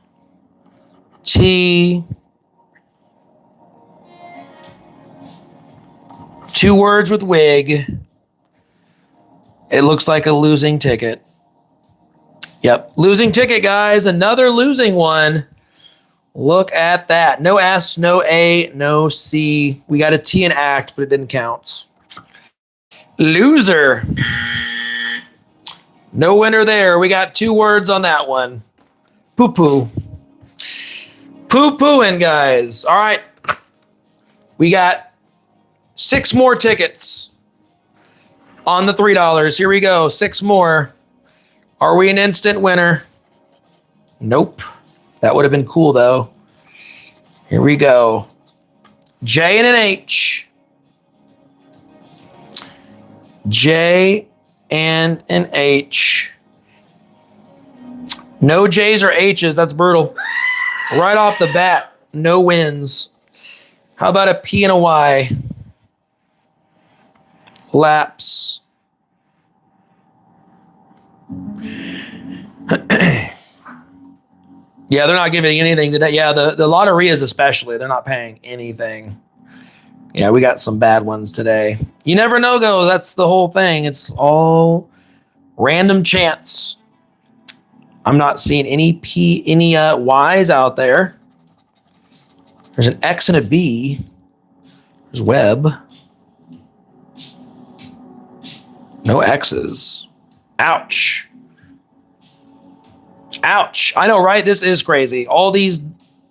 T. Two words with wig. It looks like a losing ticket. Yep, losing ticket, guys. Another losing one. Look at that. No S, no A, no C. We got a T in act, but it didn't count. Loser. No winner there. We got two words on that one. Poo-poo. Poo-pooing, guys. All right. We got 6 more tickets on the $3. Here we go. 6 more. Are we an instant winner? Nope. That would have been cool, though. Here we go. J and an H. J and an H. No J's or H's. That's brutal. Right off the bat, no wins. How about a P and a Y? Lapse. Yeah, they're not giving anything today. Yeah, the lotterias especially, they're not paying anything. Yeah, we got some bad ones today. You never know, though. That's the whole thing. It's all random chance. I'm not seeing any Y's out there. There's an X and a B. There's web. No X's. Ouch. Ouch. I know, right? This is crazy. All these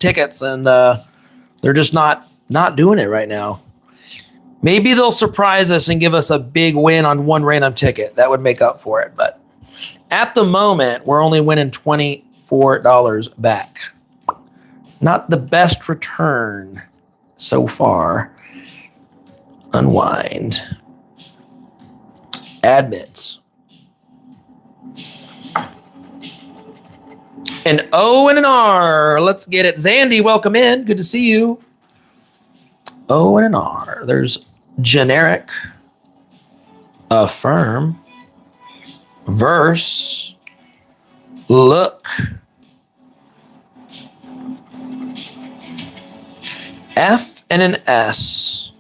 tickets, and they're just not doing it right now. Maybe they'll surprise us and give us a big win on one random ticket. That would make up for it. But at the moment, we're only winning $24 back. Not the best return so far. Unwind. Admits. An O and an R. Let's get it. Zandy, welcome in. Good to see you. O and an R. There's generic, affirm, verse, look, F and an S,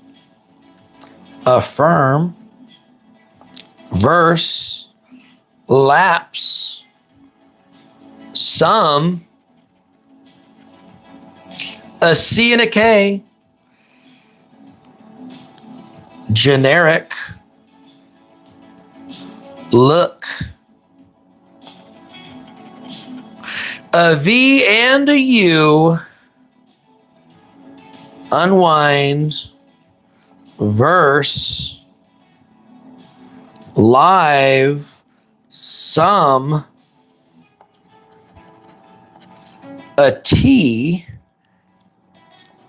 affirm, verse, lapse, some, a C and a K, generic, look, a V and a U, unwind, verse, live, some, a T,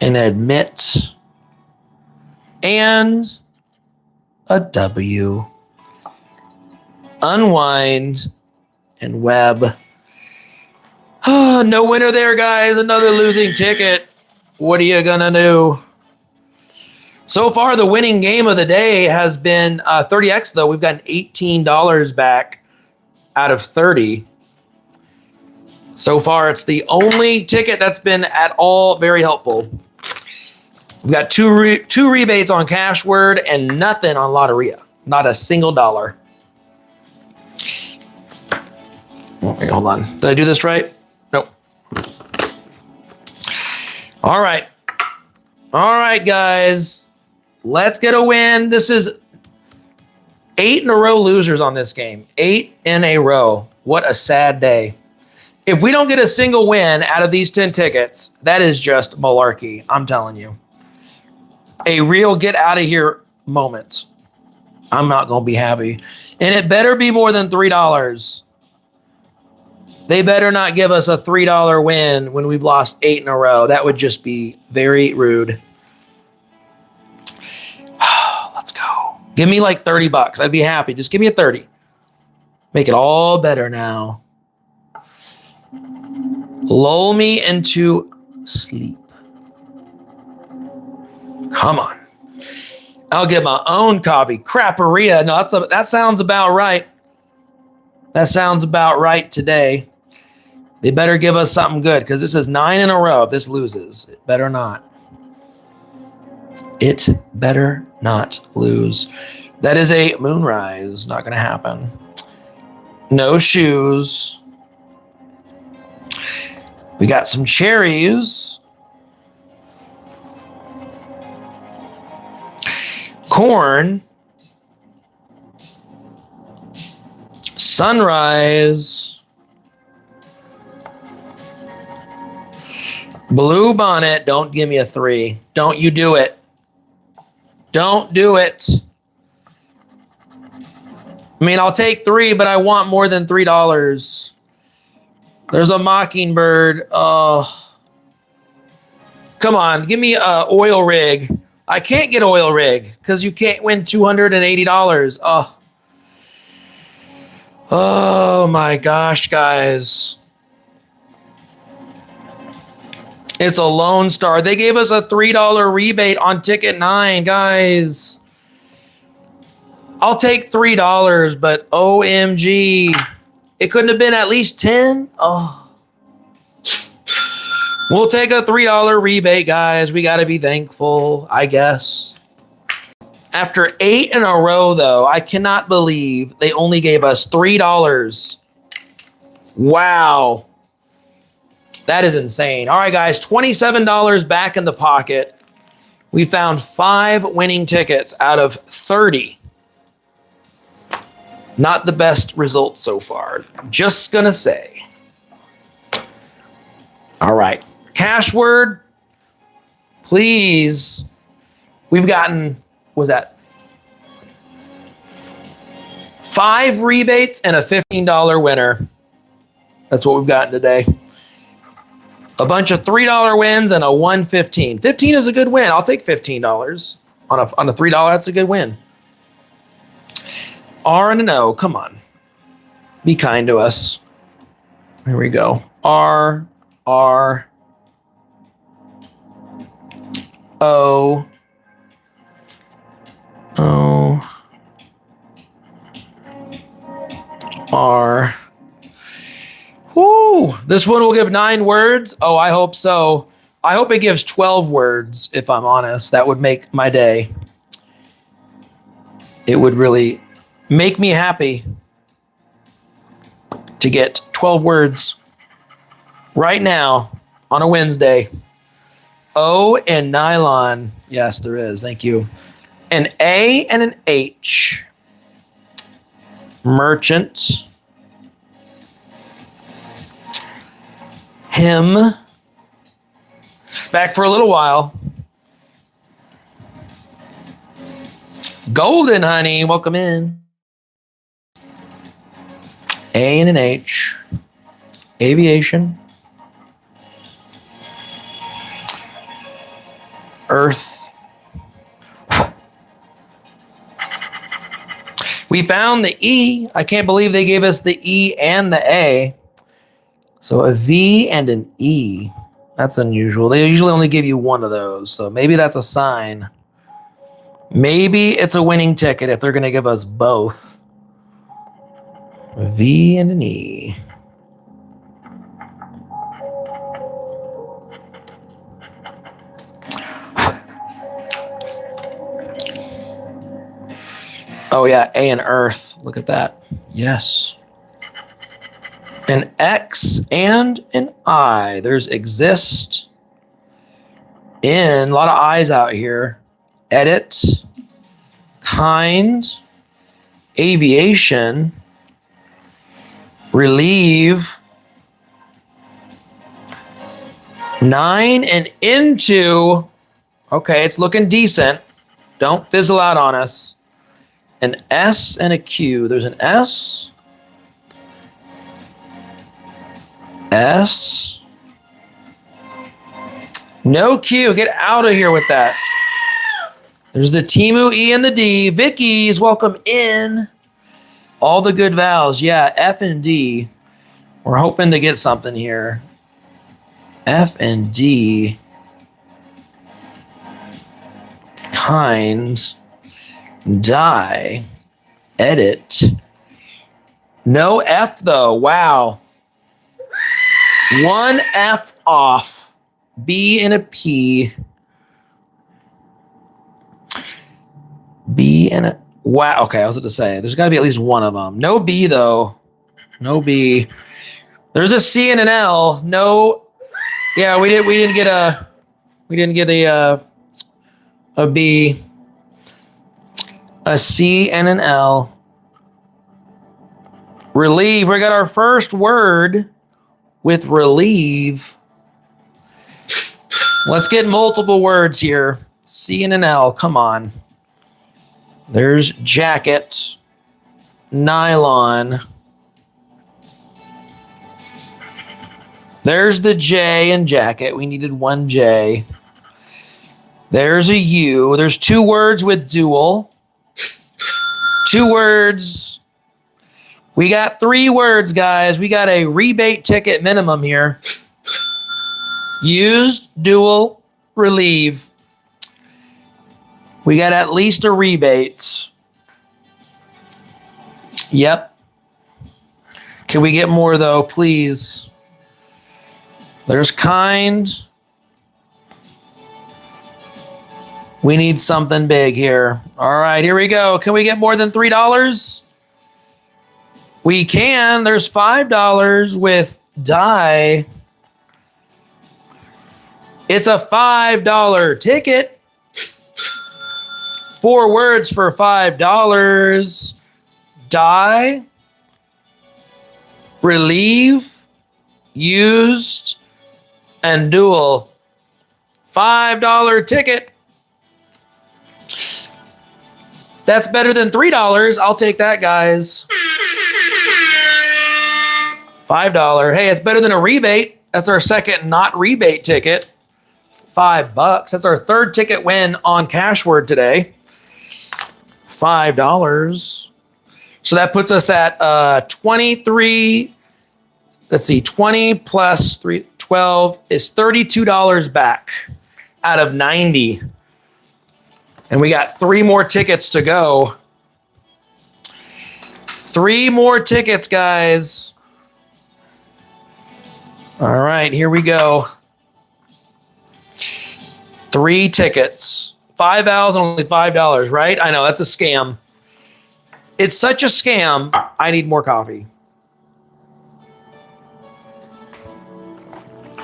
and admit, and a W, unwind, and web. No winner there, guys. Another losing ticket. What are you gonna do? So far, the winning game of the day has been 30X, though. We've gotten $18 back out of 30. So far, it's the only ticket that's been at all very helpful. We've got two rebates on Cash Word and nothing on Lotteria. Not a single dollar. Okay, hold on. Did I do this right? Nope. All right. All right, guys. Let's get a win. This is 8 in a row losers on this game. 8 in a row. What a sad day. If we don't get a single win out of these 10 tickets, that is just malarkey. I'm telling you. A real get out of here moment. I'm not going to be happy. And it better be more than $3. They better not give us a $3 win when we've lost 8 in a row. That would just be very rude. Let's go. Give me like $30. I'd be happy. Just give me a 30. Make it all better now. Lull me into sleep. Come on. I'll get my own copy. Crapperia. No, that sounds about right. That sounds about right today. They better give us something good because this is 9 in a row. If this loses, it better not. It better not lose. That is a moonrise. Not going to happen. No shoes. We got some cherries. Corn. Sunrise. Blue bonnet. Don't give me a 3. Don't you do it. Don't do it. I mean, I'll take 3, but I want more than $3. There's a mockingbird. Oh, come on. Give me a oil rig. I can't get oil rig because you can't win $280. Oh my gosh, guys. It's a Lone Star. They gave us a $3 rebate on ticket 9, guys. I'll take $3, but OMG. It couldn't have been at least 10. Oh. We'll take a $3 rebate, guys. We got to be thankful, I guess. After 8 in a row, though, I cannot believe they only gave us $3. Wow. That is insane. All right, guys, $27 back in the pocket. We found 5 winning tickets out of 30. Not the best result so far. Just going to say. All right. Cash word, please. We've gotten, was that 5 rebates and a $15 winner. That's what we've gotten today. A bunch of $3 wins and a 115. 15 is a good win. I'll take $15 on a $3. That's a good win. R and an O. Come on. Be kind to us. Here we go. R, O, O, R. Whoo! This one will give 9 words. Oh, I hope so. I hope it gives 12 words, if I'm honest. That would make my day. It would really make me happy to get 12 words right now on a Wednesday. O and nylon. Yes, there is. Thank you. An A and an H. Merchant. Him. Back for a little while. Golden, honey. Welcome in. A and an H. Aviation. Earth. We found the E. I can't believe they gave us the E and the A. So a V and an E. That's unusual. They usually only give you one of those. So maybe that's a sign. Maybe it's a winning ticket if they're going to give us both. A V and an E. Oh, yeah. A and Earth. Look at that. Yes. An X and an I. There's exist. In. A lot of I's out here. Edit. Kind. Aviation. Relieve. 9 and into. Okay, it's looking decent. Don't fizzle out on us. An S and a Q. There's an S. S. No Q. Get out of here with that. There's the Timu E and the D. Vicky's welcome in. All the good vowels. Yeah, F and D. We're hoping to get something here. F and D. Kind. Die. Edit. No F though. Wow. 1 F off. B and a P. B and a... Wow. Okay, I was going to say, there's got to be at least one of them. No B though. No B. There's a C and an L. No. Yeah, we didn't get a B. A C and an L. Relieve. We got our first word with relieve. Let's get multiple words here. C and an L. Come on. There's jacket. Nylon. There's the J in jacket. We needed 1 J. There's a U. There's 2 words with dual. 2 words. We got 3 words, guys. We got a rebate ticket minimum here. Used, dual, relieve. We got at least a rebate. Yep. Can we get more, though, please? There's kind. We need something big here. All right, here we go. Can we get more than $3? We can. There's $5 with die. It's a $5 ticket. 4 words for $5. Die. Relieve. Used. and Dual. $5 ticket. That's better than $3. I'll take that, guys. $5. Hey, it's better than a rebate. That's our second not rebate ticket. $5. That's our third ticket win on Cashword today. $5. So that puts us at 23. Let's see, 20 plus 3, 12 is $32 back out of 90. And we got 3 more tickets to go. 3 more tickets, guys. All right, here we go. 3 tickets. 5 Vals and only $5, right? I know, that's a scam. It's such a scam. I need more coffee.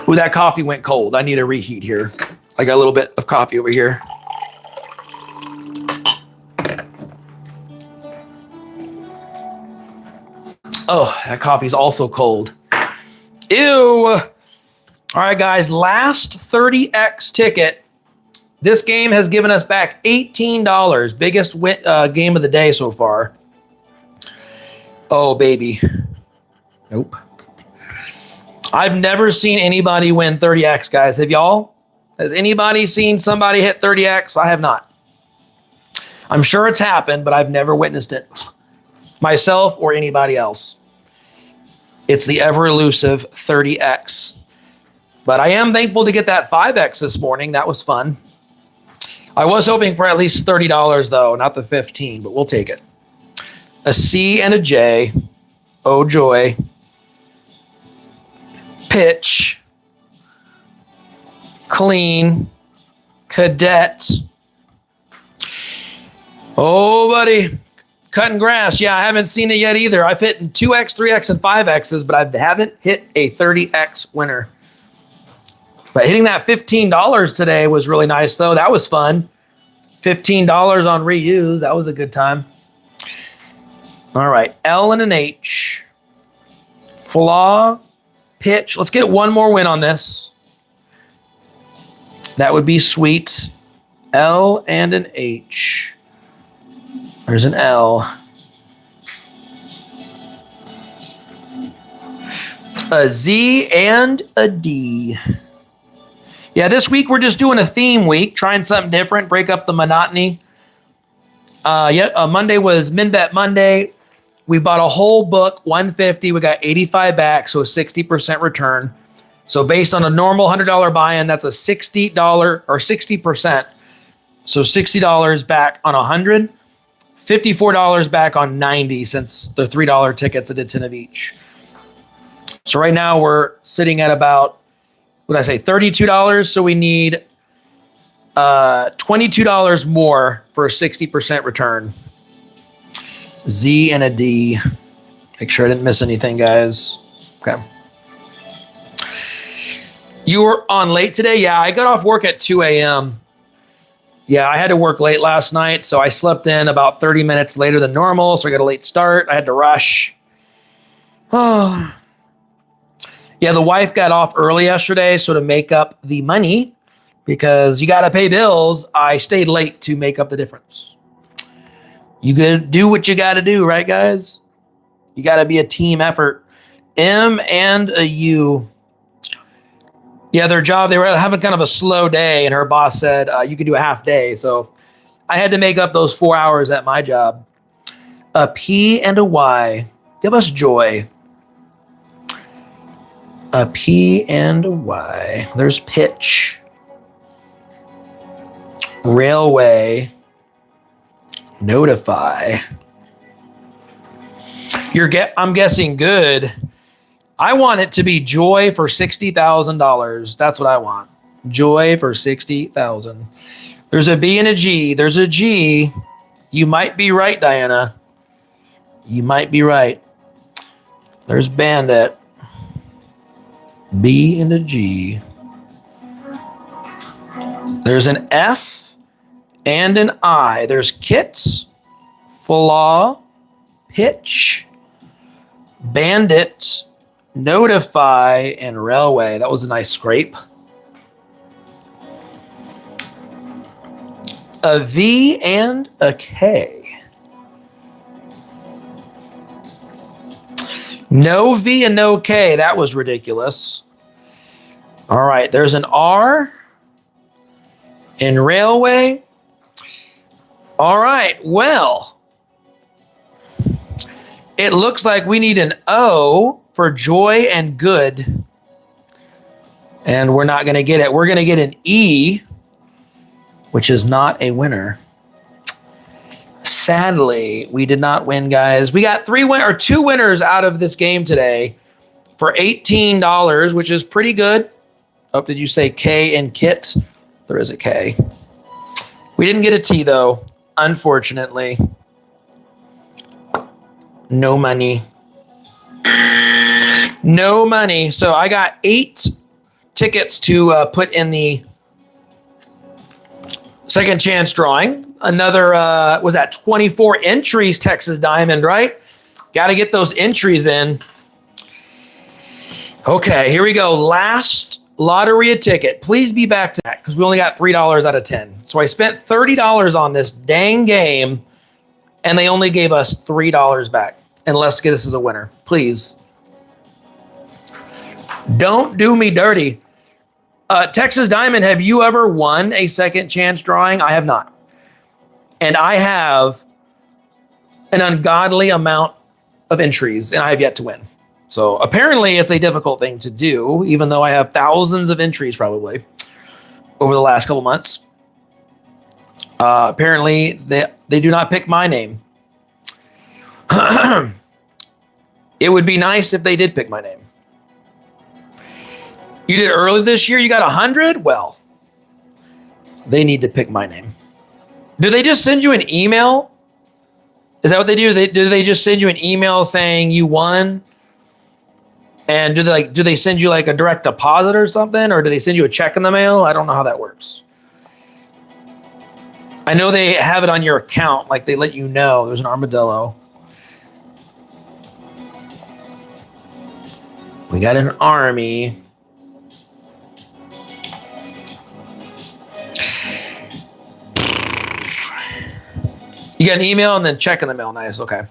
Ooh, that coffee went cold. I need a reheat here. I got a little bit of coffee over here. Oh, that coffee's also cold. Ew. All right, guys, last 30X ticket. This game has given us back $18. Biggest game of the day so far. Oh, baby. Nope. I've never seen anybody win 30X, guys. Have y'all? Has anybody seen somebody hit 30X? I have not. I'm sure it's happened, but I've never witnessed it. Myself or anybody else. It's the ever elusive 30X. But I am thankful to get that 5X this morning. That was fun. I was hoping for at least $30 though, not the 15, but we'll take it. A C and a J. Oh joy. Pitch. Clean. Cadet. Oh, buddy. Cutting grass. Yeah, I haven't seen it yet either. I've hit 2X, 3X, and 5Xs, but I haven't hit a 30X winner. But hitting that $15 today was really nice, though. That was fun. $15 on reuse. That was a good time. All right. L and an H. Flaw. Pitch. Let's get one more win on this. That would be sweet. L and an H. There's an L. A Z and a D. Yeah, this week we're just doing a theme week, trying something different, break up the monotony. Monday was MinBet Monday. We bought a whole book, 150. We got 85 back, so a 60% return. So based on a normal $100 buy-in, that's a $60 or 60%. So $60 back on 100. $54 back on 90 since the $3 tickets I did 10 of each. So right now we're sitting at about, what did I say, $32. So we need $22 more for a 60% return. Z and a D. Make sure I didn't miss anything, guys. Okay. You were on late today? Yeah, I got off work at 2 a.m. Yeah, I had to work late last night, so I slept in about 30 minutes later than normal, so I got a late start. I had to rush. Oh. Yeah, the wife got off early yesterday, so to make up the money, because you got to pay bills, I stayed late to make up the difference. You got to do what you got to do, right, guys? You got to be a team effort. M and a U. Yeah, their job, they were having kind of a slow day, and her boss said, you can do a half day. So I had to make up those 4 hours at my job. A P and a Y. Give us joy. A P and a Y. There's pitch. Railway. Notify. I'm guessing good. I want it to be joy for $60,000. That's what I want. Joy for $60,000. There's a B and a G. There's a G. You might be right, Diana. You might be right. There's Bandit. B and a G. There's an F and an I. There's kits, flaw, pitch, bandit, notify, and railway. That was a nice scrape. a V, and a K. No V and no K. That was ridiculous. All right, there's an R in railway. All right, well, it looks like we need an O for joy and good. And we're not going to get it. We're going to get an E, which is not a winner. Sadly, we did not win, guys. We got two winners out of this game today for $18, which is pretty good. Oh, did you say K in kit? There is a K. We didn't get a T, though, unfortunately. No money. No money. So I got 8 tickets to put in the second chance drawing. Another, was that 24 entries, Texas Diamond, right? Got to get those entries in. Okay, here we go. Last Lotteria ticket. Please be back to that because we only got $3 out of 10. So I spent $30 on this dang game and they only gave us $3 back. And let's get us as a winner. Please. Don't do me dirty. Texas Diamond, have you ever won a second chance drawing? I have not. And I have an ungodly amount of entries, and I have yet to win. So apparently it's a difficult thing to do, even though I have thousands of entries probably over the last couple months. Apparently they do not pick my name. It would be nice if they did pick my name. You did early this year, you got 100? Well, they need to pick my name. Do they just send you an email? Is that what they do? Do they just send you an email saying you won? And do they send you like a direct deposit or something? Or do they send you a check in the mail? I don't know how that works. I know they have it on your account, like they let you know. There's an armadillo. We got an army. You got an email and then check in the mail. Nice. Okay.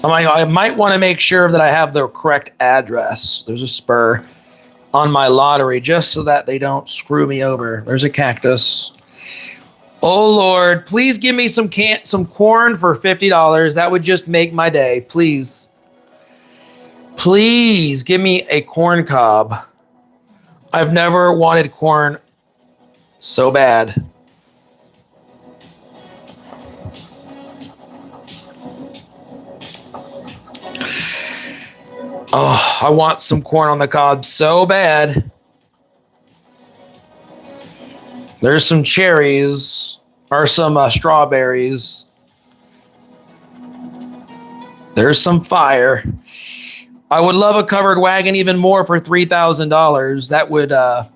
I might want to make sure that I have the correct address. There's a spur on my lottery just so that they don't screw me over. There's a cactus. Oh, Lord, please give me some corn for $50. That would just make my day. Please. Please give me a corn cob. I've never wanted corn so bad. Oh, I want some corn on the cob so bad. There's some cherries or some strawberries. There's some fire. I would love a covered wagon even more for $3,000. That would, I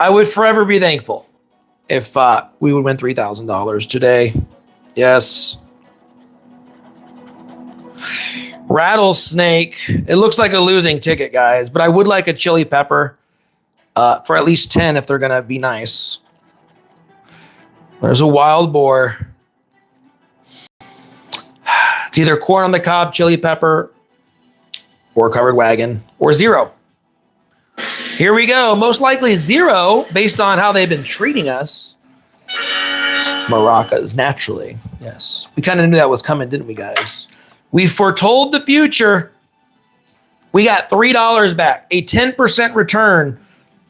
would forever be thankful if we would win $3,000 today. Yes. Rattlesnake. It looks like a losing ticket, guys, but I would like a chili pepper for at least 10 if they're going to be nice. There's a wild boar. It's either corn on the cob, chili pepper, or covered wagon, or zero. Here we go. Most likely zero based on how they've been treating us. Maracas, naturally. Yes. We kind of knew that was coming, didn't we, guys? We foretold the future. We got $3 back, a 10% return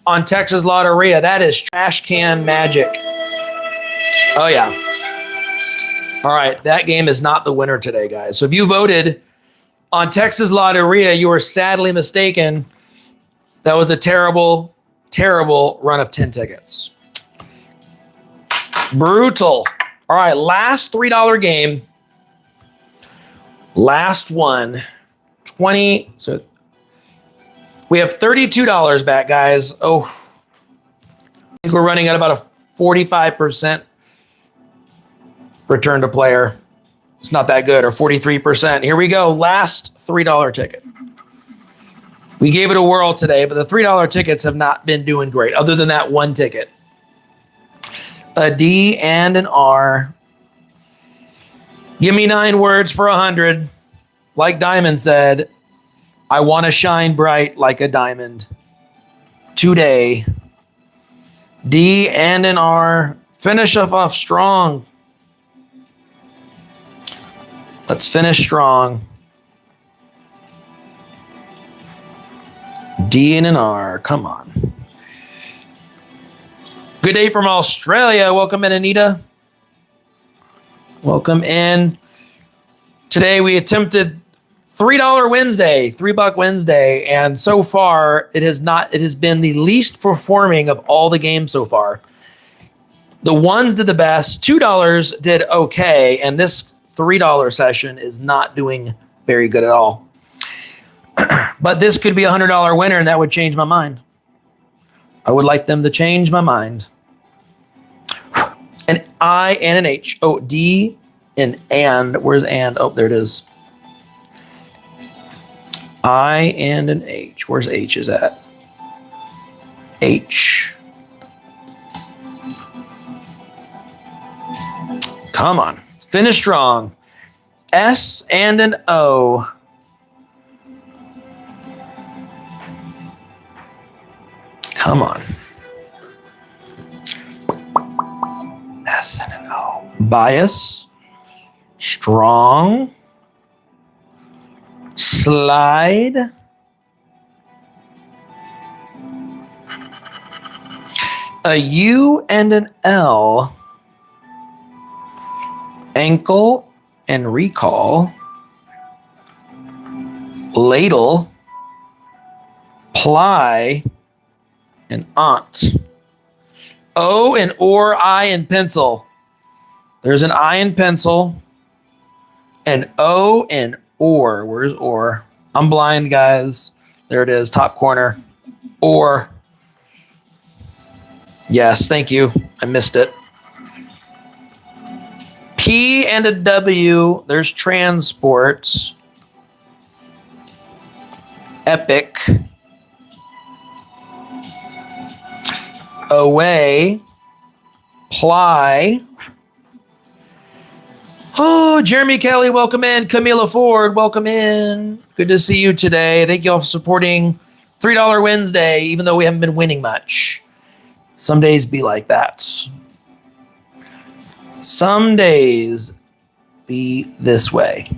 on Texas Lotteria. That is trash can magic. Oh, yeah. All right, that game is not the winner today, guys. So if you voted on Texas Lotteria, you were sadly mistaken. That was a terrible, terrible run of 10 tickets. Brutal. All right, last $3 game. Last one. 20. So we have $32 back, guys. Oh, I think we're running at about a 45% return to player. It's not that good, or 43%. Here we go. Last $3 ticket. We gave it a whirl today, but the $3 tickets have not been doing great, other than that one ticket. A D and an R. Give me 9 words for 100. Like Diamond said, I want to shine bright like a diamond. Today. D and an R. Finish us off strong. Let's finish strong. D and an R. Come on. Good day from Australia. Welcome in, Anita. Welcome in. Today we attempted $3 Wednesday, $3 Wednesday, and so far it has been the least performing of all the games so far. The ones did the best, $2 did okay, and this $3 session is not doing very good at all. But this could be a $100 winner, and that would change my mind. I would like them to change my mind. An I and an H. Oh, D and. Where's and? Oh, there it is. I and an H. Where's H is at? H. Come on. Finish strong. S and an O. Come on. S and an O. Bias. Strong. Slide. A U and an L. Ankle and recall. Ladle. Ply. And aunt. O and or, I and pencil. There's an I in pencil. And O and or. Where's or? I'm blind, guys. There it is, top corner. Or. Yes, thank you. I missed it. P and a W. There's transport. Epic. Away. Ply. Oh, Jeremy Kelly, welcome in. Camila Ford, welcome in. Good to see you today. Thank you all for supporting $3 Wednesday, even though we haven't been winning much. Some days be like that. Some days be this way.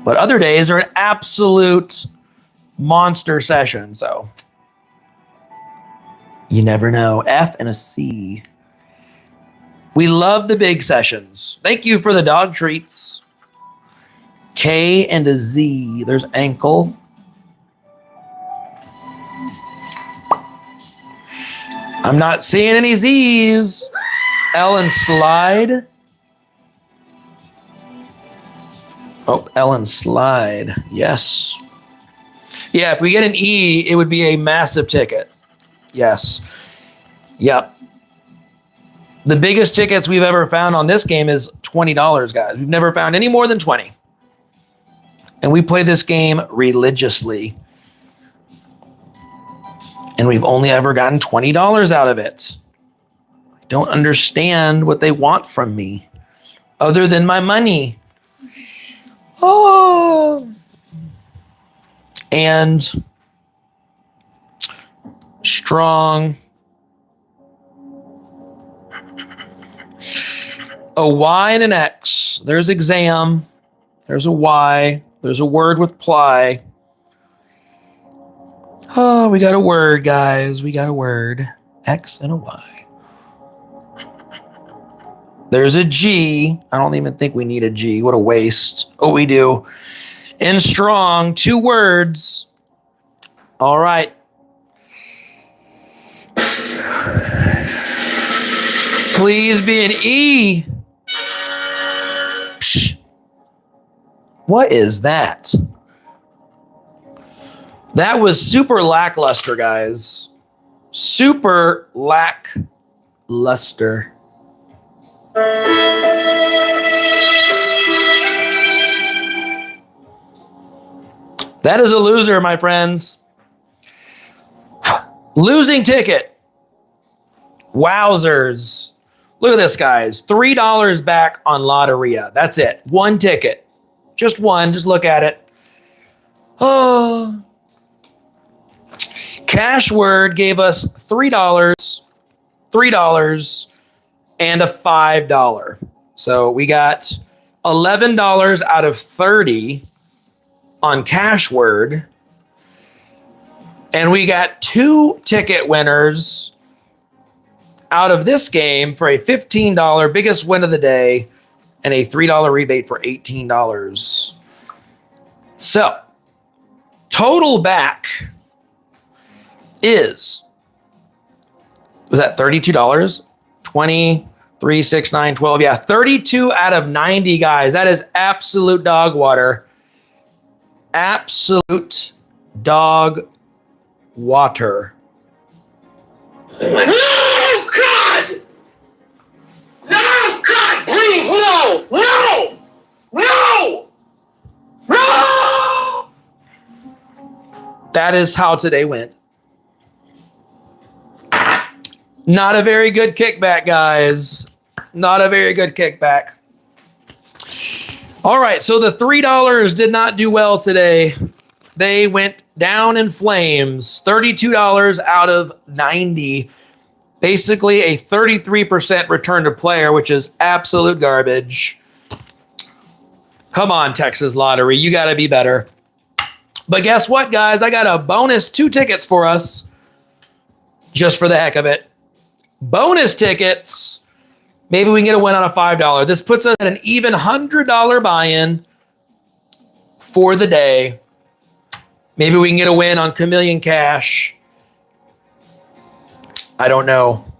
But other days are an absolute monster session, so you never know. F and a C. We love the big sessions. Thank you for the dog treats. K and a Z. There's ankle. I'm not seeing any Z's. L and slide. Oh, L and slide. Yes. Yeah, if we get an E, it would be a massive ticket. Yes. Yep. The biggest tickets we've ever found on this game is $20, guys. We've never found any more than 20. And we play this game religiously. And we've only ever gotten $20 out of it. I don't understand what they want from me other than my money. Oh. And strong. A Y and an X. There's exam. There's a Y. There's a word with ply. Oh, we got a word, guys. We got a word. X and a Y. There's a G. I don't even think we need a G. What a waste. Oh, we do. In strong, 2 words. All right. Please be an E. Psh. What is that? That was super lackluster, guys. Super lackluster. That is a loser, my friends. Losing ticket. Wowzers. Look at this, guys. $3 back on Lotteria. That's it. One ticket. Just one. Just look at it. Oh. Cashword gave us $3, $3, and a $5. So we got $11 out of 30 on Cashword. And we got 2 ticket winners out of this game for a $15 biggest win of the day and a $3 rebate for $18. So total back was that $32? 20, 3, 6, 9, 12. Yeah, 32 out of 90, guys. That is absolute dog water. Absolute dog water. No, God! No, God, please, no! No! No! No! That is how today went. Not a very good kickback, guys. Not a very good kickback. All right, so the $3 did not do well today. They went down in flames. $32 out of 90. Basically a 33% return to player, which is absolute garbage. Come on, Texas Lottery. You got to be better. But guess what, guys? I got a bonus 2 tickets for us just for the heck of it. Bonus tickets. Maybe we can get a win on a $5. This puts us at an even $100 buy-in for the day. Maybe we can get a win on Chameleon Cash. I don't know.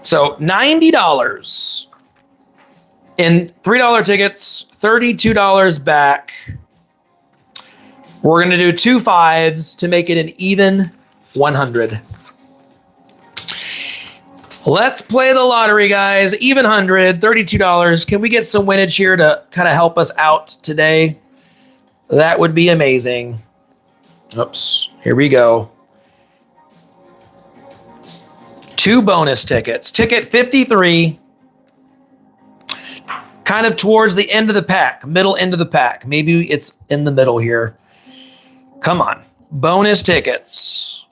So $90 in $3 tickets, $32 back. We're going to do 2 5s to make it an even 100. Let's play the lottery, guys. Even 100, $32. Can we get some winnage here to kind of help us out today? That would be amazing. Oops, here we go. 2 bonus tickets. Ticket 53, kind of towards the end of the pack, middle end of the pack. Maybe it's in the middle here. Come on. Bonus tickets.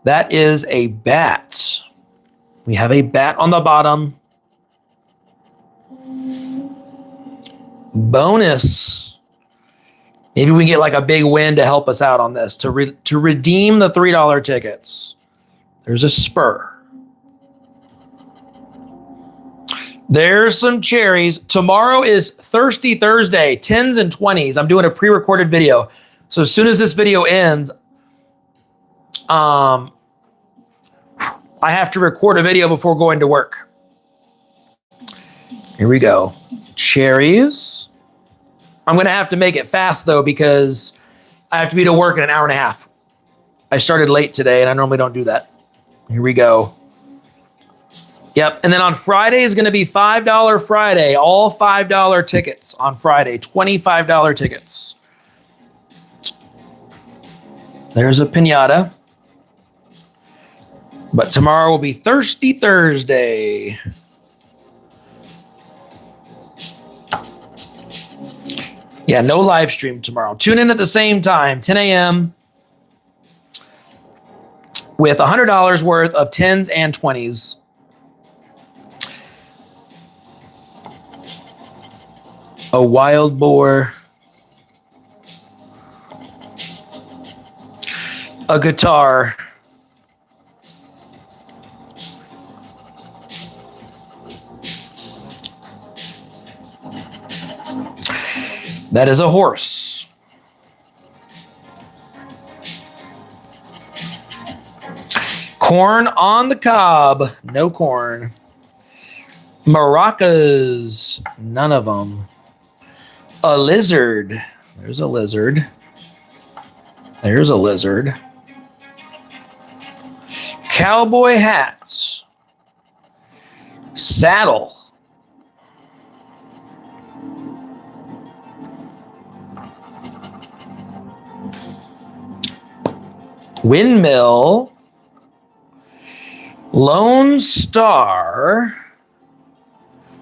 That is a bat. We have a bat on the bottom. Bonus. Maybe we get like a big win to help us out on this, to redeem the $3 tickets. There's a spur. There's some cherries. Tomorrow is Thirsty Thursday, 10s and 20s. I'm doing a pre-recorded video. So as soon as this video ends, I have to record a video before going to work. Here we go. Cherries. I'm going to have to make it fast, though, because I have to be to work in an hour and a half. I started late today, and I normally don't do that. Here we go. Yep. And then on Friday is going to be $5 Friday. All $5 tickets on Friday. $25 tickets. There's a piñata. But tomorrow will be Thirsty Thursday. Yeah, no live stream tomorrow. Tune in at the same time, 10 a.m. with $100 worth of 10s and 20s. A wild boar. A guitar. That is a horse. Corn on the cob. No corn. Maracas. None of them. A lizard. There's a lizard. There's a lizard. Cowboy hats. Saddle. Windmill. Lone Star.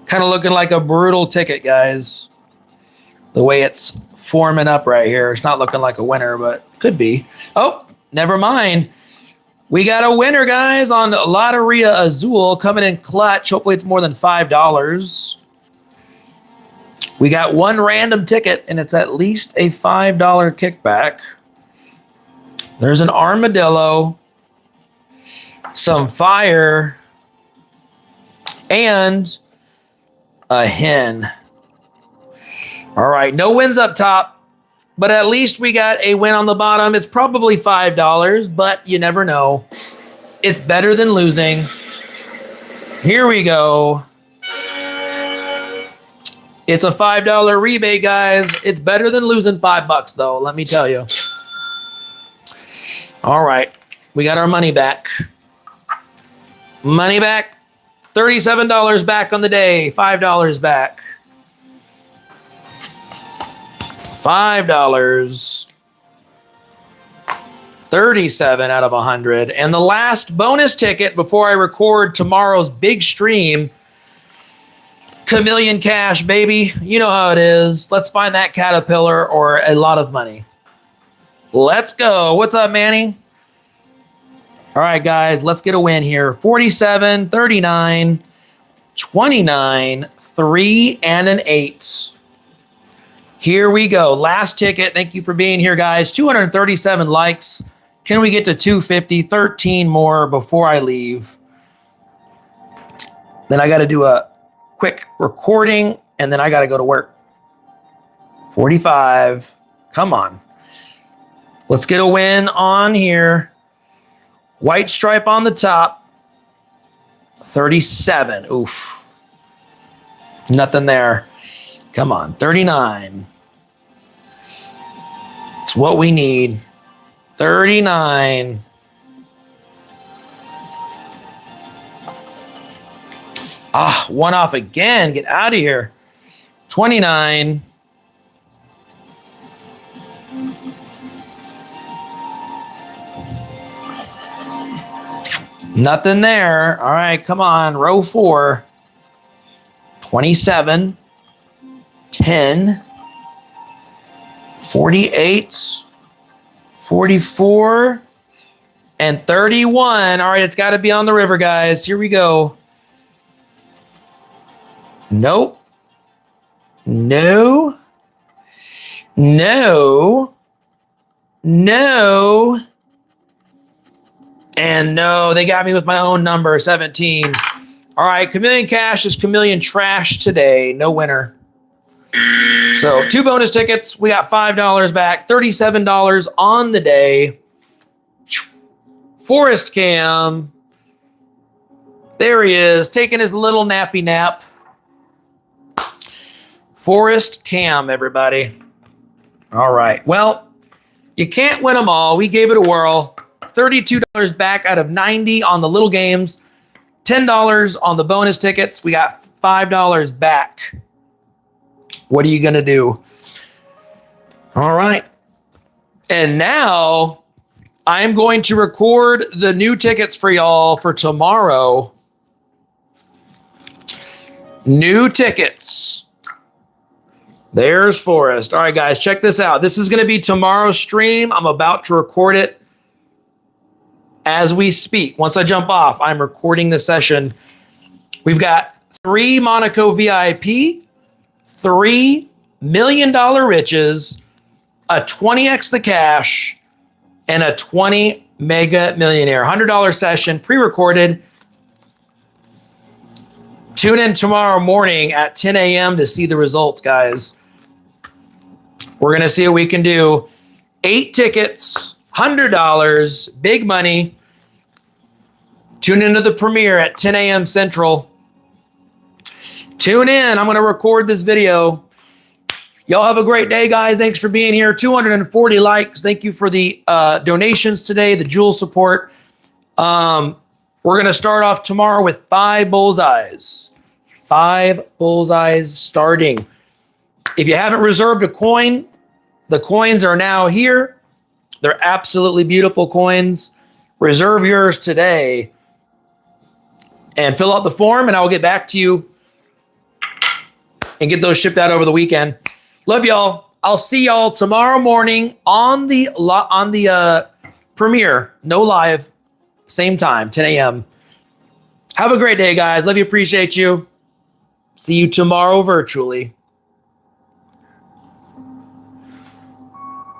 Kind of looking like a brutal ticket, guys. The way it's forming up right here. It's not looking like a winner, but could be. Oh, never mind. We got a winner, guys, on Lotteria Azul coming in clutch. Hopefully it's more than $5. We got one random ticket, and it's at least a $5 kickback. There's an armadillo, some fire, and a hen. All right, no wins up top, but at least we got a win on the bottom. It's probably $5, but you never know. It's better than losing. Here we go. It's a $5 rebate, guys. It's better than losing $5, though, let me tell you. All right, we got our money back. Money back. $37 back on the day. $5 back. $5. 37 out of 100. And the last bonus ticket before I record tomorrow's big stream. Chameleon Cash, baby. You know how it is. Let's find that caterpillar or a lot of money. Let's go. What's up, Manny? All right, guys, let's get a win here. 47, 39, 29, 3, and an 8. Here we go. Last ticket. Thank you for being here, guys. 237 likes. Can we get to 250? 13 more before I leave. Then I got to do a quick recording, and then I got to go to work. 45. Come on. Let's get a win on here. White stripe on the top. 37. Oof. Nothing there. Come on. 39. It's what we need. 39. Ah, one off again. Get out of here. 29. Nothing there. All right, come on. Row 4. 27. 10. 48. 44. And 31. All right, it's got to be on the river, guys. Here we go. Nope. No. No. No. And no, they got me with my own number, 17. All right, Chameleon Cash is Chameleon Trash today. No winner. So 2 bonus tickets. We got $5 back, $37 on the day. Forest Cam. There he is, taking his little nappy nap. Forest Cam, everybody. All right. Well, you can't win them all. We gave it a whirl. $32 back out of 90 on the little games. $10 on the bonus tickets. We got $5 back. What are you going to do? All right. And now I'm going to record the new tickets for y'all for tomorrow. New tickets. There's Forrest. All right, guys, check this out. This is going to be tomorrow's stream. I'm about to record it as we speak. Once I jump off, I'm recording the session. We've got 3 Monaco VIP, 3 $1 million riches, a 20x the cash, and a 20 mega millionaire. $100 session, pre-recorded. Tune in tomorrow morning at 10 a.m. to see the results, guys. We're going to see what we can do. 8 tickets, $100, big money. Tune into the premiere at 10 a.m. Central. Tune in. I'm going to record this video. Y'all have a great day, guys. Thanks for being here. 240 likes. Thank you for the donations today, the jewel support. We're going to start off tomorrow with 5 bullseyes. 5 bullseyes starting. If you haven't reserved a coin, the coins are now here. They're absolutely beautiful coins. Reserve yours today and fill out the form, and I will get back to you and get those shipped out over the weekend. Love y'all. I'll see y'all tomorrow morning on the premiere. No live, same time, 10 a.m. Have a great day, guys. Love you. Appreciate you. See you tomorrow virtually.